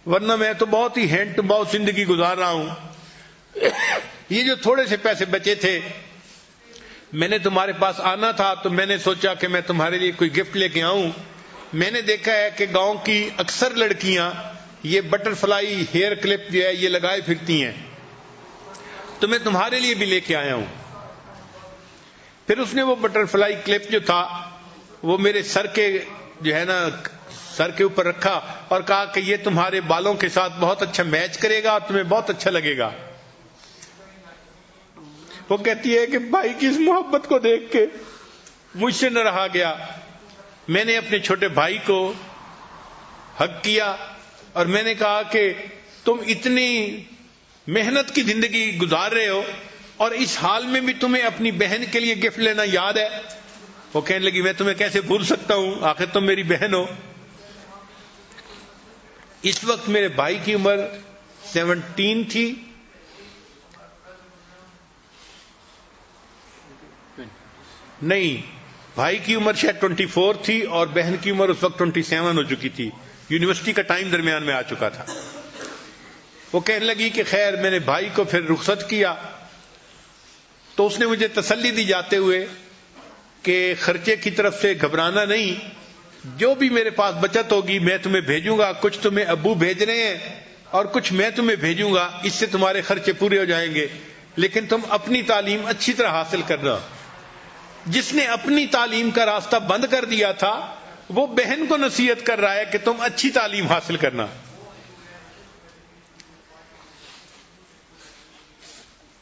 ورنہ میں تو بہت ہی ہینڈ ٹو باؤتھ زندگی گزار رہا ہوں. یہ جو تھوڑے سے پیسے بچے تھے, میں نے تمہارے پاس آنا تھا تو میں نے سوچا کہ میں تمہارے لیے کوئی گفٹ لے کے آؤں. میں نے دیکھا ہے کہ گاؤں کی اکثر لڑکیاں یہ بٹر فلائی ہیئر کلپ جو ہے یہ لگائے پھرتی ہیں, تو میں تمہارے لیے بھی لے کے آیا ہوں. پھر اس نے وہ بٹر فلائی کلپ جو تھا وہ میرے سر کے جو ہے نا سر کے اوپر رکھا اور کہا کہ یہ تمہارے بالوں کے ساتھ بہت اچھا میچ کرے گا اور تمہیں بہت اچھا لگے گا. وہ کہتی ہے کہ بھائی کی اس محبت کو دیکھ کے مجھ سے نہ رہا گیا. میں نے اپنے چھوٹے بھائی کو حق کیا اور میں نے کہا کہ تم اتنی محنت کی زندگی گزار رہے ہو اور اس حال میں بھی تمہیں اپنی بہن کے لیے گفٹ لینا یاد ہے. وہ کہنے لگی میں تمہیں کیسے بھول سکتا ہوں, آخر تم میری بہن ہو. اس وقت میرے بھائی کی عمر 17 تھی. نہیں, بھائی کی عمر شاید 24 تھی اور بہن کی عمر اس وقت 27 ہو چکی تھی. یونیورسٹی کا ٹائم درمیان میں آ چکا تھا. وہ کہنے لگی کہ خیر میں نے بھائی کو پھر رخصت کیا تو اس نے مجھے تسلی دی جاتے ہوئے کہ خرچے کی طرف سے گھبرانا نہیں, جو بھی میرے پاس بچت ہوگی میں تمہیں بھیجوں گا. کچھ تمہیں ابو بھیج رہے ہیں اور کچھ میں تمہیں بھیجوں گا, اس سے تمہارے خرچے پورے ہو جائیں گے. لیکن تم اپنی تعلیم اچھی طرح حاصل کرنا. جس نے اپنی تعلیم کا راستہ بند کر دیا تھا وہ بہن کو نصیحت کر رہا ہے کہ تم اچھی تعلیم حاصل کرنا.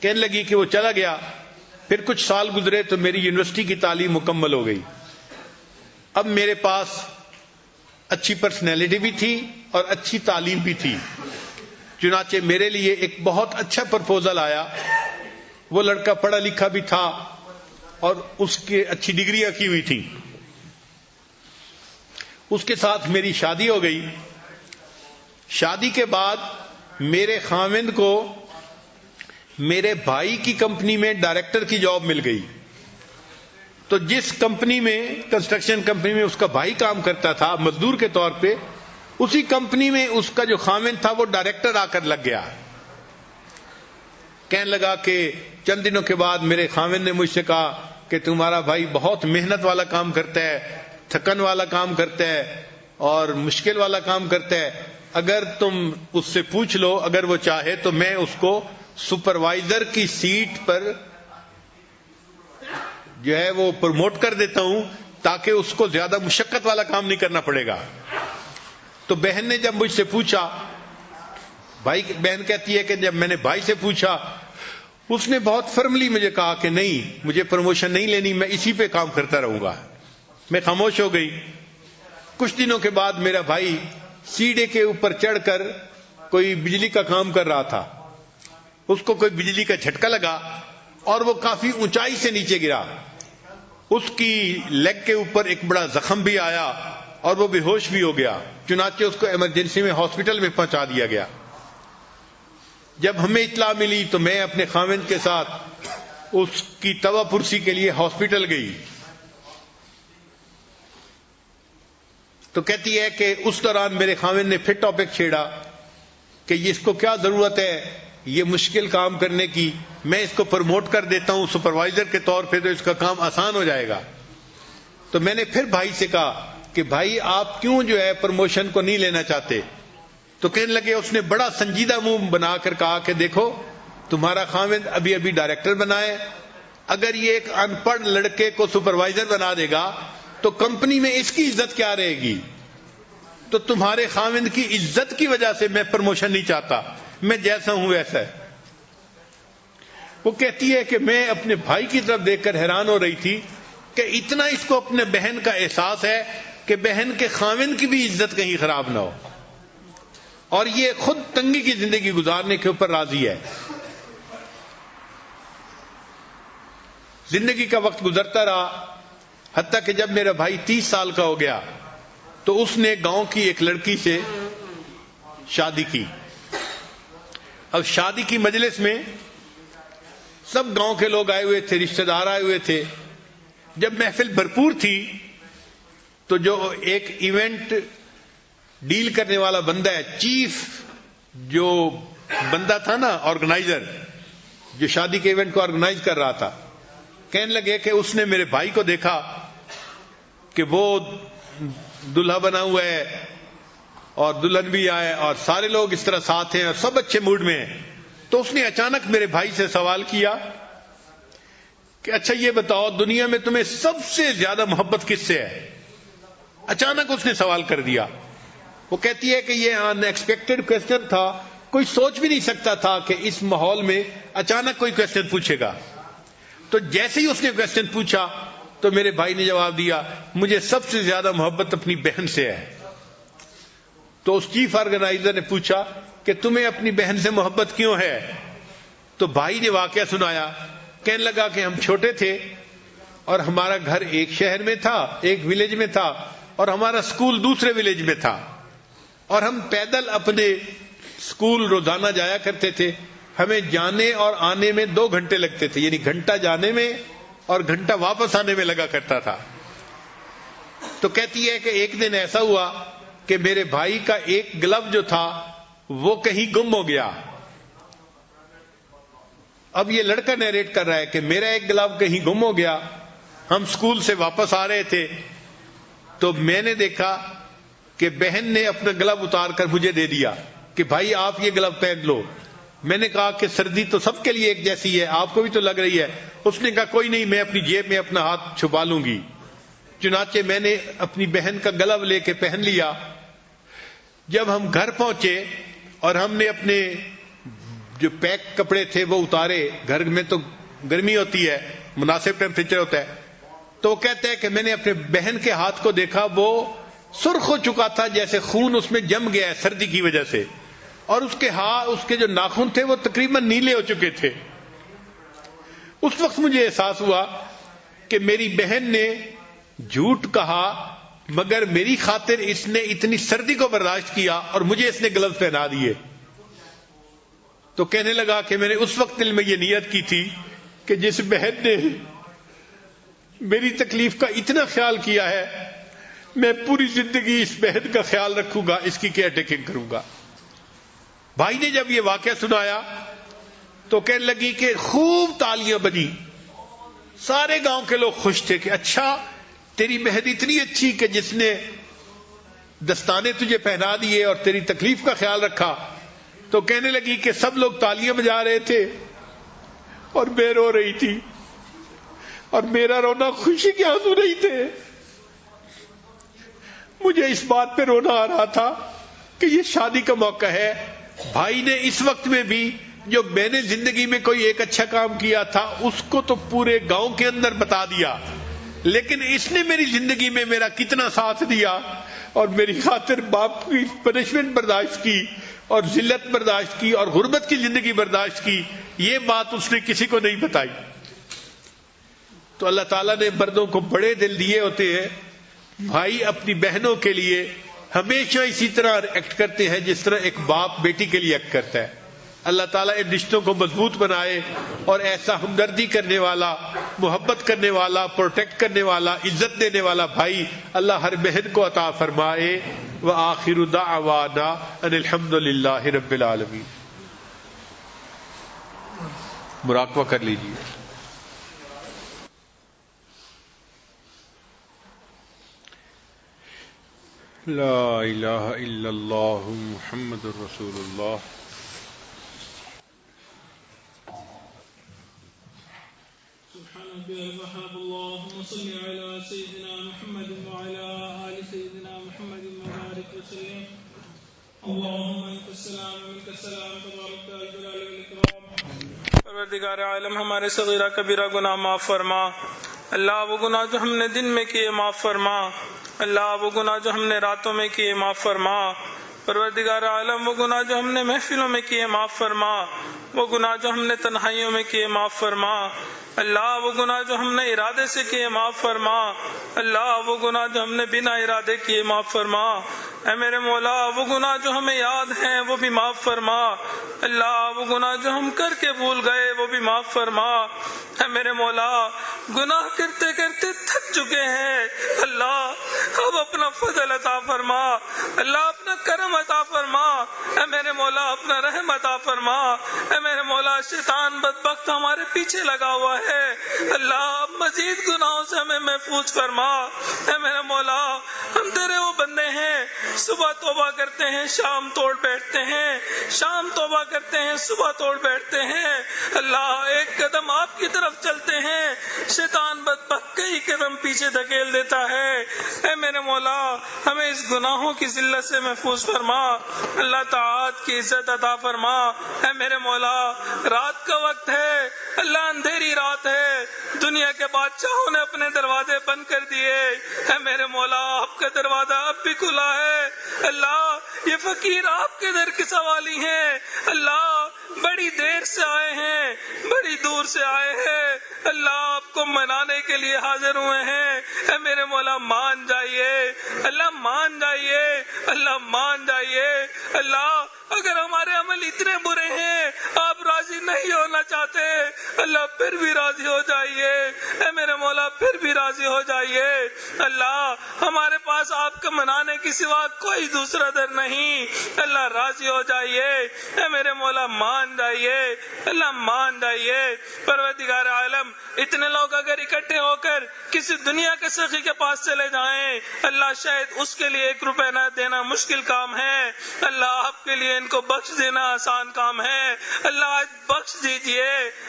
کہنے لگی کہ وہ چلا گیا. پھر کچھ سال گزرے تو میری یونیورسٹی کی تعلیم مکمل ہو گئی. اب میرے پاس اچھی پرسنالٹی بھی تھی اور اچھی تعلیم بھی تھی. چنانچہ میرے لیے ایک بہت اچھا پرپوزل آیا. وہ لڑکا پڑھا لکھا بھی تھا اور اس کے اچھی ڈگریاں کی ہوئی تھی. اس کے ساتھ میری شادی ہو گئی. شادی کے بعد میرے خاوند کو میرے بھائی کی کمپنی میں ڈائریکٹر کی جاب مل گئی. تو جس کمپنی میں، کنسٹرکشن کمپنی میں اس کا بھائی کام کرتا تھا مزدور کے طور پہ، اسی کمپنی میں اس کا جو خاوند تھا وہ ڈائریکٹر آ کر لگ گیا. کہنے لگا کہ چند دنوں کے بعد میرے خاوند نے مجھ سے کہا کہ تمہارا بھائی بہت محنت والا کام کرتا ہے، تھکن والا کام کرتا ہے اور مشکل والا کام کرتا ہے. اگر تم اس سے پوچھ لو، اگر وہ چاہے تو میں اس کو سپروائزر کی سیٹ پر جو ہے وہ پروموٹ کر دیتا ہوں تاکہ اس کو زیادہ مشقت والا کام نہیں کرنا پڑے گا. تو بہن نے جب مجھ سے پوچھا، بہن کہتی ہے کہ جب میں نے بھائی سے پوچھا، اس نے بہت فرملی مجھے کہا کہ نہیں، مجھے پروموشن نہیں لینی، میں اسی پہ کام کرتا رہوں گا. میں خاموش ہو گئی. کچھ دنوں کے بعد میرا بھائی سیڑھے کے اوپر چڑھ کر کوئی بجلی کا کام کر رہا تھا. اس کو کوئی بجلی کا جھٹکا لگا اور وہ کافی اونچائی سے نیچے گرا. اس کی لیگ کے اوپر ایک بڑا زخم بھی آیا اور وہ بے ہوش بھی ہو گیا. چنانچہ اس کو ایمرجنسی میں ہاسپٹل میں پہنچا دیا گیا. جب ہمیں اطلاع ملی تو میں اپنے خاوند کے ساتھ اس کی توا پرسی کے لیے ہاسپٹل گئی. تو کہتی ہے کہ اس دوران میرے خاوند نے پھر ٹاپک چھیڑا کہ اس کو کیا ضرورت ہے یہ مشکل کام کرنے کی، میں اس کو پروموٹ کر دیتا ہوں سپروائزر کے طور پہ تو اس کا کام آسان ہو جائے گا. تو میں نے پھر بھائی سے کہا کہ بھائی آپ کیوں جو ہے پروموشن کو نہیں لینا چاہتے؟ تو کہنے لگے، اس نے بڑا سنجیدہ منہ بنا کر کہا کہ دیکھو تمہارا خاوند ابھی ڈائریکٹر بنا ہے، اگر یہ ایک ان پڑھ لڑکے کو سپروائزر بنا دے گا تو کمپنی میں اس کی عزت کیا رہے گی؟ تو تمہارے خاوند کی عزت کی وجہ سے میں پروموشن نہیں چاہتا، میں جیسا ہوں ویسا ہے. وہ کہتی ہے کہ میں اپنے بھائی کی طرف دیکھ کر حیران ہو رہی تھی کہ اتنا اس کو اپنے بہن کا احساس ہے کہ بہن کے خاوند کی بھی عزت کہیں خراب نہ ہو، اور یہ خود تنگی کی زندگی گزارنے کے اوپر راضی ہے. زندگی کا وقت گزرتا رہا، حتیٰ کہ جب میرا بھائی 30 سال کا ہو گیا تو اس نے گاؤں کی ایک لڑکی سے شادی کی. اب شادی کی مجلس میں سب گاؤں کے لوگ آئے ہوئے تھے، رشتہ دار آئے ہوئے تھے. جب محفل بھرپور تھی تو جو ایک ایونٹ ڈیل کرنے والا بندہ ہے، چیف جو بندہ تھا نا، آرگنائزر جو شادی کے ایونٹ کو آرگنائز کر رہا تھا، کہنے لگے کہ اس نے میرے بھائی کو دیکھا کہ وہ دلہا بنا ہوا ہے اور دلہن بھی آئے اور سارے لوگ اس طرح ساتھ ہیں اور سب اچھے موڈ میں ہیں. تو اس نے اچانک میرے بھائی سے سوال کیا کہ اچھا یہ بتاؤ دنیا میں تمہیں سب سے زیادہ محبت کس سے ہے؟ اچانک اس نے سوال کر دیا. وہ کہتی ہے کہ یہ ان ایکسپیکٹڈ کوسچن تھا، کوئی سوچ بھی نہیں سکتا تھا کہ اس ماحول میں اچانک کوئی کوسچن پوچھے گا. تو جیسے ہی اس نے کوسچن پوچھا تو میرے بھائی نے جواب دیا، مجھے سب سے زیادہ محبت اپنی بہن سے ہے. تو اس چیف آرگنائزر نے پوچھا کہ تمہیں اپنی بہن سے محبت کیوں ہے؟ تو بھائی نے واقعہ سنایا. کہنے لگا کہ ہم چھوٹے تھے اور ہمارا گھر ایک شہر میں تھا، ایک ولیج میں تھا، اور ہمارا سکول دوسرے ولیج میں تھا، اور ہم پیدل اپنے سکول روزانہ جایا کرتے تھے. ہمیں جانے اور آنے میں 2 گھنٹے لگتے تھے، یعنی گھنٹہ جانے میں اور گھنٹہ واپس آنے میں لگا کرتا تھا. تو کہتی ہے کہ ایک دن ایسا ہوا کہ میرے بھائی کا ایک گلو جو تھا وہ کہیں گم ہو گیا. اب یہ لڑکا نیریٹ کر رہا ہے کہ میرا ایک گلو کہیں گم ہو گیا، ہم سکول سے واپس آ رہے تھے تو میں نے دیکھا کہ بہن نے اپنا گلو اتار کر مجھے دے دیا کہ بھائی آپ یہ گلو پہن لو. میں نے کہا کہ سردی تو سب کے لیے ایک جیسی ہے، آپ کو بھی تو لگ رہی ہے. اس نے کہا کوئی نہیں، میں اپنی جیب میں اپنا ہاتھ چھپا لوں گی. چنانچہ میں نے اپنی بہن کا گلو لے کے پہن لیا. جب ہم گھر پہنچے اور ہم نے اپنے جو پیک کپڑے تھے وہ اتارے، گھر میں تو گرمی ہوتی ہے، مناسب ٹیمپریچر ہوتا ہے، تو وہ کہتے ہیں کہ میں نے اپنے بہن کے ہاتھ کو دیکھا وہ سرخ ہو چکا تھا، جیسے خون اس میں جم گیا ہے سردی کی وجہ سے، اور اس کے جو ناخن تھے وہ تقریباً نیلے ہو چکے تھے۔ اس وقت مجھے احساس ہوا کہ میری بہن نے جھوٹ کہا، مگر میری خاطر اس نے اتنی سردی کو برداشت کیا اور مجھے اس نے گلوز پہنا دیے۔ تو کہنے لگا کہ میں نے اس وقت دل میں یہ نیت کی تھی کہ جس بہن نے میری تکلیف کا اتنا خیال کیا ہے، میں پوری زندگی اس بہن کا خیال رکھوں گا، اس کی کیئر ٹیکنگ کروں گا۔ بھائی نے جب یہ واقعہ سنایا تو کہنے لگی کہ خوب تالیاں بجی، سارے گاؤں کے لوگ خوش تھے کہ اچھا تیری بہن اتنی اچھی کہ جس نے دستانے تجھے پہنا دیے اور تیری تکلیف کا خیال رکھا۔ تو کہنے لگی کہ سب لوگ تالیاں بجا رہے تھے اور میں رو رہی تھی، اور میرا رونا خوشی کے آنسو نہیں تھے، مجھے اس بات پہ رونا آ رہا تھا کہ یہ شادی کا موقع ہے۔ بھائی نے اس وقت میں بھی جو میں نے زندگی میں کوئی ایک اچھا کام کیا تھا اس کو تو پورے گاؤں کے اندر بتا دیا، لیکن اس نے میری زندگی میں میرا کتنا ساتھ دیا اور میری خاطر باپ کی پنشمنٹ برداشت کی اور ذلت برداشت کی اور غربت کی زندگی برداشت کی، یہ بات اس نے کسی کو نہیں بتائی۔ تو اللہ تعالیٰ نے مردوں کو بڑے دل دیے ہوتے ہیں۔ بھائی اپنی بہنوں کے لیے ہمیشہ اسی طرح ایکٹ کرتے ہیں جس طرح ایک باپ بیٹی کے لیے ایکٹ کرتا ہے۔ اللہ تعالیٰ ان رشتوں کو مضبوط بنائے اور ایسا ہمدردی کرنے والا، محبت کرنے والا، پروٹیکٹ کرنے والا، عزت دینے والا بھائی اللہ ہر بہن کو عطا فرمائے۔ وآخر دعوانا ان الحمد للہ رب العالمین۔ مراقبہ کر لیجیے۔ لا الہ الا اللہ محمد رسول اللہ۔ اللهم صل على سيدنا محمد وعلى آل سيدنا محمد وبارك وسلم۔ اللهم انت السلام ومنك السلام تبارك ذا الجلال والاكرام۔ پروردگار عالم ہمارے صغیرہ کبیرہ گناہ معاف فرما۔ اللہ وہ گناہ جو ہم نے دن میں کیے معاف فرما۔ اللہ وہ گناہ جو ہم نے راتوں میں کیے معاف فرما۔ پروردگار عالم وہ گناہ جو ہم نے محفلوں میں کیے معاف فرما۔ وہ گناہ جو ہم نے تنہائیوں میں کیے معاف فرما۔ اللہ وہ گناہ جو ہم نے ارادے سے کیے معاف فرما۔ اللہ وہ گناہ جو ہم نے بنا ارادے کیے معاف فرما۔ اے میرے مولا وہ گناہ جو ہمیں یاد ہیں وہ بھی معاف فرما۔ اللہ وہ گناہ جو ہم کر کے بھول گئے وہ بھی معاف فرما۔ اے میرے مولا گناہ کرتے کرتے تھک چکے ہیں، اللہ اب اپنا فضل عطا فرما، اللہ اپنا کرم عطا فرما۔ اے میرے مولا اپنا رحم عطا فرما۔ اے میرے مولا شیطان بدبخت ہمارے پیچھے لگا ہوا ہے، اللہ مزید گناہوں سے ہمیں محفوظ فرما۔ اے میرے مولا ہم تیرے وہ بندے ہیں، صبح توبہ کرتے ہیں شام توڑ بیٹھتے ہیں، شام توبہ کرتے ہیں صبح توڑ بیٹھتے ہیں، اللہ ایک قدم آپ کی طرف چلتے ہیں، شیطان بدبخت کئی قدم پیچھے دھکیل دیتا ہے۔ اے میرے مولا ہمیں اس گناہوں کی ذلت سے محفوظ فرما، اللہ تعالی کی عزت عطا فرما۔ اے میرے مولا رات کا وقت ہے، اللہ اندھیری رات ہے، دنیا کے بادشاہوں نے اپنے دروازے بند کر دیے، اے میرے مولا آپ کا دروازہ اب بھی کھلا ہے۔ اللہ یہ فقیر آپ کے در کے سوالی ہیں، اللہ بڑی دیر سے آئے ہیں، بڑی دور سے آئے ہیں، اللہ آپ کو منانے کے لیے حاضر ہوئے ہیں۔ اے میرے مولا مان جائیے، اللہ مان جائیے، اللہ مان جائیے۔ اللہ اگر ہمارے عمل اتنے برے ہیں آپ راضی نہیں ہونا چاہتے، اللہ پھر بھی راضی ہو جائیے، اے میرے مولا پھر بھی راضی ہو جائیے۔ اللہ ہمارے پاس آپ کو منانے کی سوا کوئی دوسرا در نہیں، اللہ راضی ہو جائیے، اے میرے مولا مان جائیے، اللہ مان جائیے۔ پروردگار عالم اتنے لوگ اگر اکٹھے ہو کر کسی دنیا کے سخی کے پاس چلے جائیں، اللہ شاید اس کے لیے 1 روپے نہ دینا مشکل کام ہے، اللہ آپ کے لیے ان کو بخش دینا آسان کام ہے۔ اللہ آج بخش دیجئے،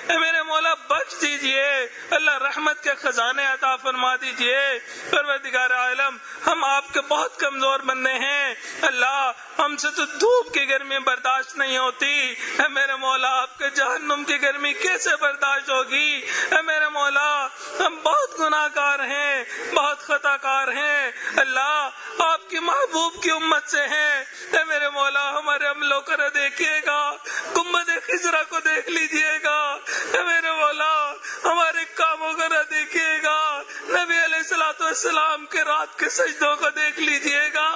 اے میرے مولا بخش دیجئے، اللہ رحمت کے خزانے عطا فرما دیجئے۔ پروردگار عالم ہم آپ کے بہت کمزور بندے ہیں، اللہ ہم سے تو دھوپ کی گرمی برداشت نہیں ہوتی، اے میرے مولا آپ کے جہنم کی گرمی کیسے برداشت ہوگی؟ اے میرے مولا ہم بہت گناہ گار ہیں، بہت خطا کار ہیں، اللہ آپ کی محبوب کی امت سے ہیں، اے میرے مولا ہمارے عملوں کو نہ دیکھیے گا، گنبد خضرا کو دیکھ لیجیے گا، اے میرے مولا ہمارے کاموں کو نہ دیکھیے گا، نبی علیہ الصلوۃ والسلام کے رات کے سجدوں کو دیکھ لیجیے گا،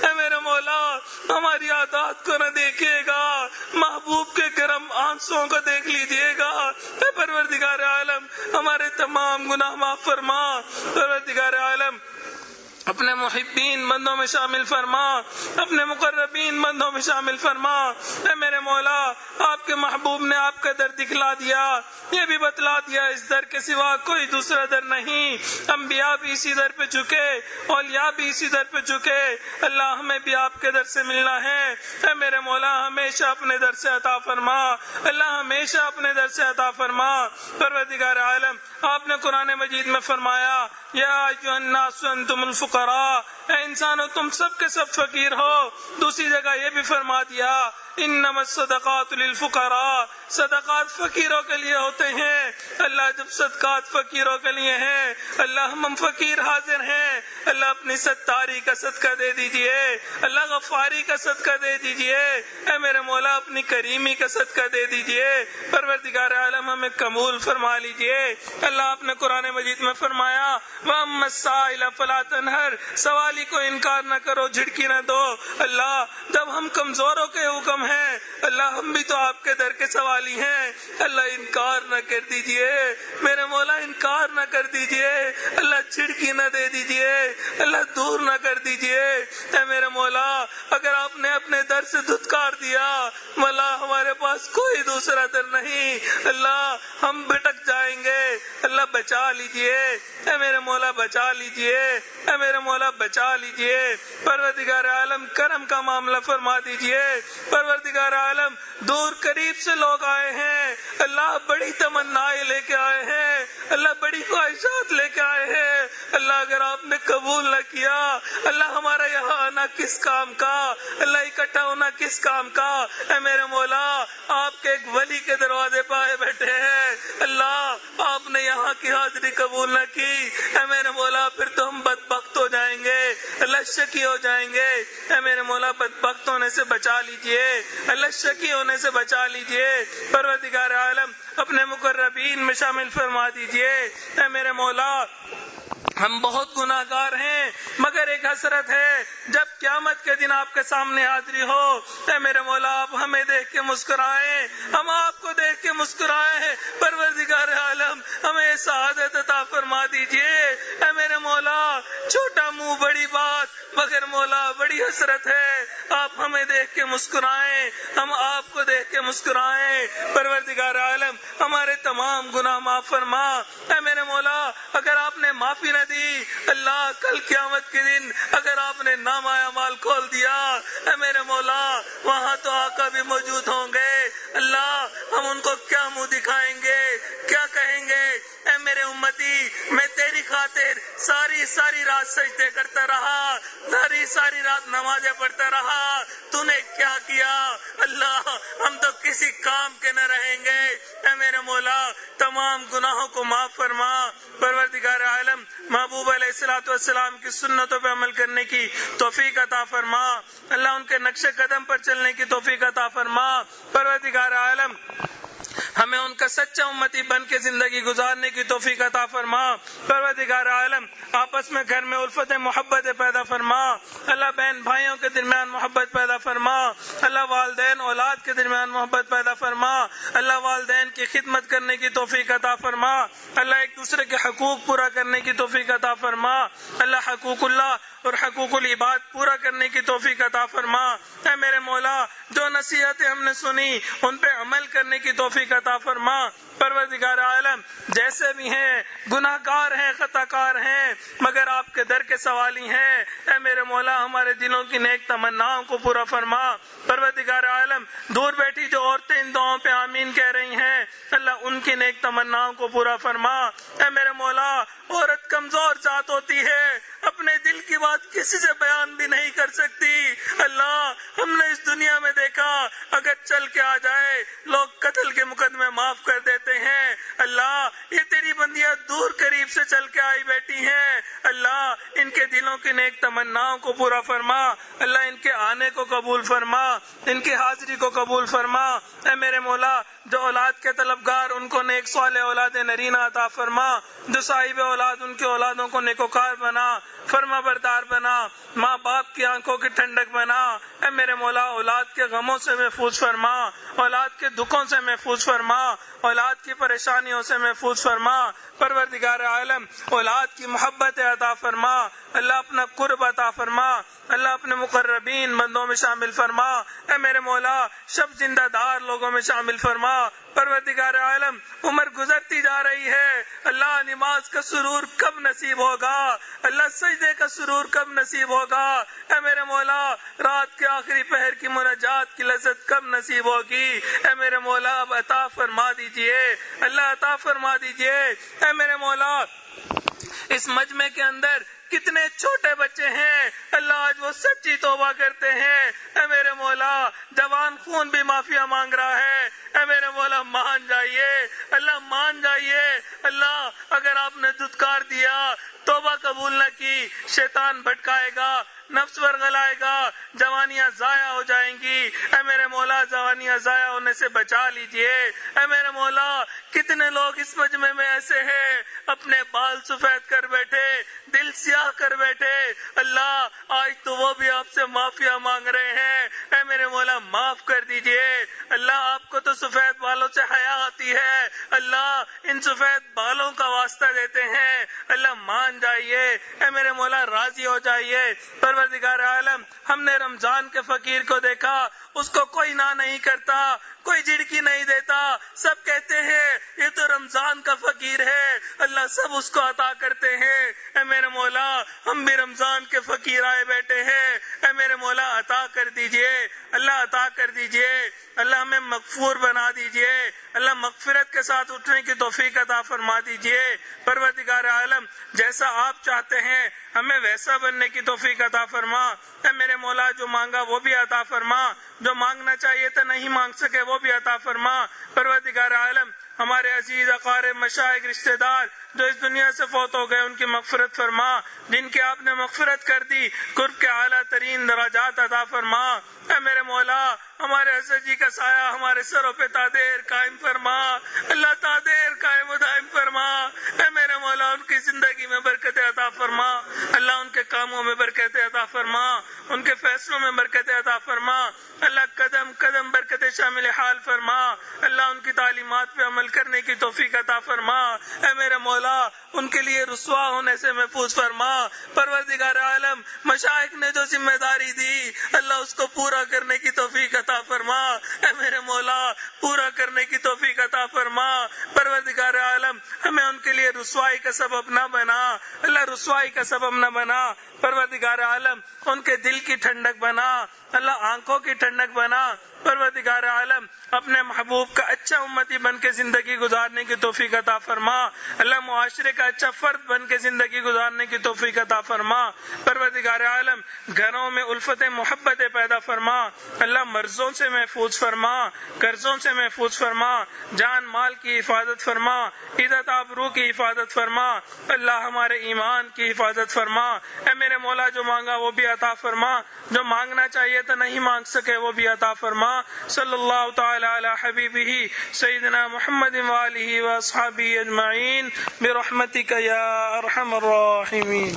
اے میرے مولا ہماری عادات کو نہ دیکھیے گا، محبوب کے گرم آنسوؤں کو دیکھ لیجیے گا، اے پروردگار عالم ہمارے تمام گناہ معاف فرما، پروردگار عالم اپنے محبین بندوں میں شامل فرما، اپنے مقربین بندوں میں شامل فرما، اے میرے مولا آپ کے محبوب نے آپ کا در دکھلا دیا، یہ بھی بتلا دیا اس در کے سوا کوئی دوسرا در نہیں، انبیاء بھی اسی در پہ جھکے، اولیاء بھی اسی در پہ جھکے، اللہ ہمیں بھی آپ کے در سے ملنا ہے، اے میرے مولا ہمیشہ اپنے در سے عطا فرما، اللہ ہمیشہ اپنے در سے عطا فرما، پروردگار عالم آپ نے قرآن مجید میں فرمایا یا ایھا الناس انتم الفقراء، اے انسانو تم سب کے سب فقیر ہو، دوسری جگہ یہ بھی فرما دیا انما الصدقات للفقراء، صدقات فقیروں کے لیے ہوتے ہیں، اللہ جب صدقات فقیروں کے لیے ہیں، اللہ ہم فقیر حاضر ہیں، اللہ اپنی ستاری کا صدقہ دے دیجئے، اللہ غفاری کا صدقہ دے دیجئے، اے میرے مولا اپنی کریمی کا صدقہ دے دیجئے، پروردگار عالم ہمیں قبول فرما لیجئے، اللہ آپ نے قرآن مجید میں فرمایا وَأَمَّا السَّائِلَ فَلَا تَنْهَرْ، سوالی کو انکار نہ کرو، جھڑکی نہ دو، اللہ جب ہم کمزوروں کے حکم ہیں، اللہ ہم بھی تو آپ کے در کے سوالی ہیں، اللہ انکار نہ کر دیجئے، میرے مولا انکار نہ کر دیجئے، اللہ چھڑکی نہ دے دیجئے، اللہ دور نہ کر دیجئے، اے میرے مولا اگر آپ نے اپنے در سے دھتکار دیا، مولا ہمارے پاس کوئی دوسرا در نہیں، اللہ ہم بھٹک جائیں گے، اللہ بچا لیجئے، اے میرے مولا بچا لیجئے، اے میرے مولا بچا لیجئے، پروردگار عالم کرم کا معاملہ فرما دیجئے، پروردگار عالم دور قریب سے لوگ آئے ہیں، اللہ بڑی تمنائیں لے کے آئے ہیں، اللہ بڑی خواہشات لے کے آئے ہیں، اللہ اگر آپ نے قبول نہ کیا، اللہ ہمارا یہاں آنا کس کام کا، اللہ اکٹھا ہونا کس کام کا، اے میرے مولا آپ کے ایک ولی کے دروازے پہ آئے بیٹھے ہیں، اللہ آپ نے یہاں کی حاضری قبول نہ کی، اے میرے مولا پھر تو ہم بدبخت ہو جائیں گے، اللہ شکی ہو جائیں گے، اے میرے مولا بدبخت ہونے سے بچا لیجئے، اللہ شکی ہونے سے بچا لیجئے، پروردگار عالم اپنے مقربین میں شامل فرما دیجئے، اے میرے مولا ہم بہت گناہ گار ہیں، مگر ایک حسرت ہے جب قیامت کے دن آپ کے سامنے حاضری ہو، اے میرے مولا آپ ہمیں دیکھ کے مسکرائیں، ہم آپ کو دیکھ کے مسکرائیں، پروردگار عالم ہمیں سعادت عطا فرما دیجئے، اے میرے مولا چھوٹا منہ بڑی بات، مگر مولا بڑی حسرت ہے، آپ ہمیں دیکھ کے مسکرائیں، ہم آپ کو دیکھ کے مسکرائیں، پروردگار عالم ہمارے تمام گناہ معاف فرما، اے میرے مولا اگر آپ نے معافی نہ دی، اللہ کل قیامت کے دن اگر آپ نے نامہ اعمال کھول دیا، اے میرے مولا وہاں تو آقا بھی موجود ہوں گے، اللہ ہم ان کو کیا منہ دکھائیں گے، کیا کہیں گے، اے میرے امتی میں تیری خاطر ساری رات سجدے کرتا رہا، ساری رات نمازیں پڑھتا رہا، تو نے کیا کیا، اللہ ہم تو کسی کام کے نہ رہیں گے، اے میرے مولا تمام گناہوں کو معاف فرما، پروردگار عالم محبوب علیہ الصلوۃ والسلام کی سنتوں پہ عمل کرنے کی توفیق عطا فرما، اللہ ان کے نقش قدم پر چلنے کی توفیق عطا فرما، پروردگار عالم ہمیں ان کا سچا امتی بن کے زندگی گزارنے کی توفیق عطا فرما، پروردگار عالم آپس میں گھر میں الفت محبت پیدا فرما، اللہ بہن بھائیوں کے درمیان محبت پیدا فرما، اللہ والدین اولاد کے درمیان محبت پیدا فرما، اللہ والدین کی خدمت کرنے کی توفیق عطا فرما، اللہ ایک دوسرے کے حقوق پورا کرنے کی توفیق عطا فرما، اللہ حقوق اللہ اور حقوق العباد پورا کرنے کی توفیق عطا فرما، اے میرے مولا جو نصیحتیں ہم نے سنی ان پہ عمل کرنے کی توفیق عطا فرما، پروردگار عالم جیسے بھی ہیں گناہ گار ہیں خطا کار ہیں مگر آپ کے در کے سوالی ہیں، اے میرے مولا ہمارے دلوں کی نیک تمناؤں کو پورا فرما، پروردگار عالم دور بیٹھی جو عورتیں ان دعاؤں پہ آمین کہہ رہی ہیں اللہ ان کی نیک تمناؤں کو پورا فرما، اے میرے مولا عورت کمزور ذات ہوتی ہے، اپنے دل کی بات کسی سے بیان بھی نہیں کر سکتی، اللہ ہم نے اس دنیا میں دیکھا اگر چل کے آ جائے لوگ قتل کے مقدمے معاف کر دیتے ہیں، اللہ یہ تیری بندیاں دور قریب سے چل کے آئی بیٹھی ہیں، اللہ ان کے دلوں کی نیک تمناؤں کو پورا فرما، اللہ ان کے آنے کو قبول فرما، ان کی حاضری کو قبول فرما۔ اے میرے مولا جو اولاد کے طلبگار ان کو نیک صالح اولاد نرینہ عطا فرما، جو صاحب اولاد ان کے اولادوں کو نیکوکار بنا، فرما بردار بنا، ماں باپ کی آنکھوں کی ٹھنڈک بنا۔ اے میرے مولا اولاد کے غموں سے محفوظ فرما، اولاد کے دکھوں سے محفوظ فرما، اولاد کی پریشانیوں سے محفوظ فرما۔ پروردگار عالم اولاد کی محبت عطا فرما، اللہ اپنا قرب عطا فرما، اللہ اپنے مقربین بندوں میں شامل فرما۔ اے میرے مولا شب زندہ دار لوگوں میں شامل فرما۔ پروردگار عالم عمر گزرتی جا رہی ہے، اللہ نماز کا سرور کب نصیب ہوگا، اللہ سجدے کا سرور کب نصیب ہوگا، اے میرے مولا رات کے آخری پہر کی مناجات کی لذت کب نصیب ہوگی، اے میرے مولا اب عطا فرما دیجئے، اللہ عطا فرما دیجئے۔ اے میرے مولا اس مجمع کے اندر کتنے چھوٹے بچے ہیں، اللہ آج وہ سچی توبہ کرتے ہیں۔ اے میرے مولا جوان خون بھی معافیا مانگ رہا ہے، اے میرے مولا مان جائیے، اللہ مان جائیے۔ اللہ اگر آپ نے دھتکار دیا، توبہ قبول نہ کی، شیطان بھٹکائے گا، نفس ورگلائے گا، جوانیاں ضائع ہو جائیں گی۔ اے میرے مولا جوانیاں ضائع ہونے سے بچا لیجئے۔ اے میرے مولا کتنے لوگ اس مجمع میں ایسے ہیں اپنے بال سفید کر بیٹھے، دل سیاہ کر بیٹھے، اللہ آج تو وہ بھی آپ سے معافیا مانگ رہے ہیں، اے میرے مولا معاف کر دیجئے۔ اللہ آپ کو تو سفید بالوں سے حیا آتی ہے، اللہ ان سفید بالوں کا واسطہ دیتے ہیں، اللہ مان جائیے، اے میرے مولا راضی ہو جائیے۔ پروردگار عالم ہم نے رمضان کے فقیر کو دیکھا، اس کو کوئی نہ نہیں کرتا، کوئی جھڑکی نہیں دیتا، سب کہتے ہیں یہ تو رمضان کا فقیر ہے، اللہ سب اس کو عطا کرتے ہیں۔ اے میرے مولا ہم بھی رمضان کے فقیر آئے بیٹھے ہیں، اے میرے مولا عطا کر دیجئے، اللہ عطا کر دیجئے، اللہ ہمیں مغفور بنا دیجئے، اللہ مغفرت کے ساتھ اٹھنے کی توفیق عطا فرما دیجئے۔ پروردگار عالم جیسا آپ چاہتے ہیں ہمیں ویسا بننے کی توفیق عطا فرما۔ اے میرے مولا جو مانگا وہ بھی عطا فرما، جو مانگنا چاہیے تھا نہیں مانگ سکے وہ بھی عطا فرما۔ پروردگار عالم ہمارے عزیز اقارب مشائخ رشتہ دار جو اس دنیا سے فوت ہو گئے ان کی مغفرت فرما، جن کی آپ نے مغفرت کر دی قرب کے اعلیٰ ترین درجات عطا فرما۔ اے میرے مولا ہمارے حضرت جی کا سایہ ہمارے سروں پہ تادیر قائم فرما، اللہ تادیر قائم و دائم فرما۔ اے میرے مولا ان کی زندگی میں برکت عطا فرما، اللہ ان کے کاموں میں برکت عطا فرما، ان کے فیصلوں میں برکت عطا فرما، اللہ قدم قدم برکت شامل حال فرما، اللہ ان کی تعلیمات پہ عمل کرنے کی توفیق عطا فرما۔ اے میرے مولا ان کے لیے رسوا ہونے سے محفوظ فرما۔ پروردگار عالم مشائخ نے جو ذمہ داری دی اللہ اس کو پورا کرنے کی توفیق عطا فرما، اے میرے مولا پورا کرنے کی توفیق عطا فرما۔ پروردگار عالم ہمیں ان کے لیے رسوائی کا سبب نہ بنا، اللہ رسوائی کا سبب نہ بنا۔ پروردگار عالم ان کے دل کی ٹھنڈک بنا، اللہ آنکھوں کی ٹھنڈک بنا۔ پروردگار عالم اپنے محبوب کا اچھا امتی بن کے زندگی گزارنے کی توفیق عطا فرما، اللہ معاشرے کا اچھا فرد بن کے زندگی گزارنے کی توفیق عطا فرما۔ پروردگار عالم گھروں میں الفت محبت پیدا فرما، اللہ مرضوں سے محفوظ فرما، قرضوں سے محفوظ فرما، جان مال کی حفاظت فرما، عزت آبرو کی حفاظت فرما، اللہ ہمارے ایمان کی حفاظت فرما۔ اے میرے مولا جو مانگا وہ بھی عطا فرما، جو مانگنا چاہیے تو نہیں مانگ سکے وہ بھی عطا فرما۔ صلی اللہ تعالی علی حبیبہ سیدنا محمد وآلہ واصحابہ اجمعین برحمتک یا ارحم الراحمین۔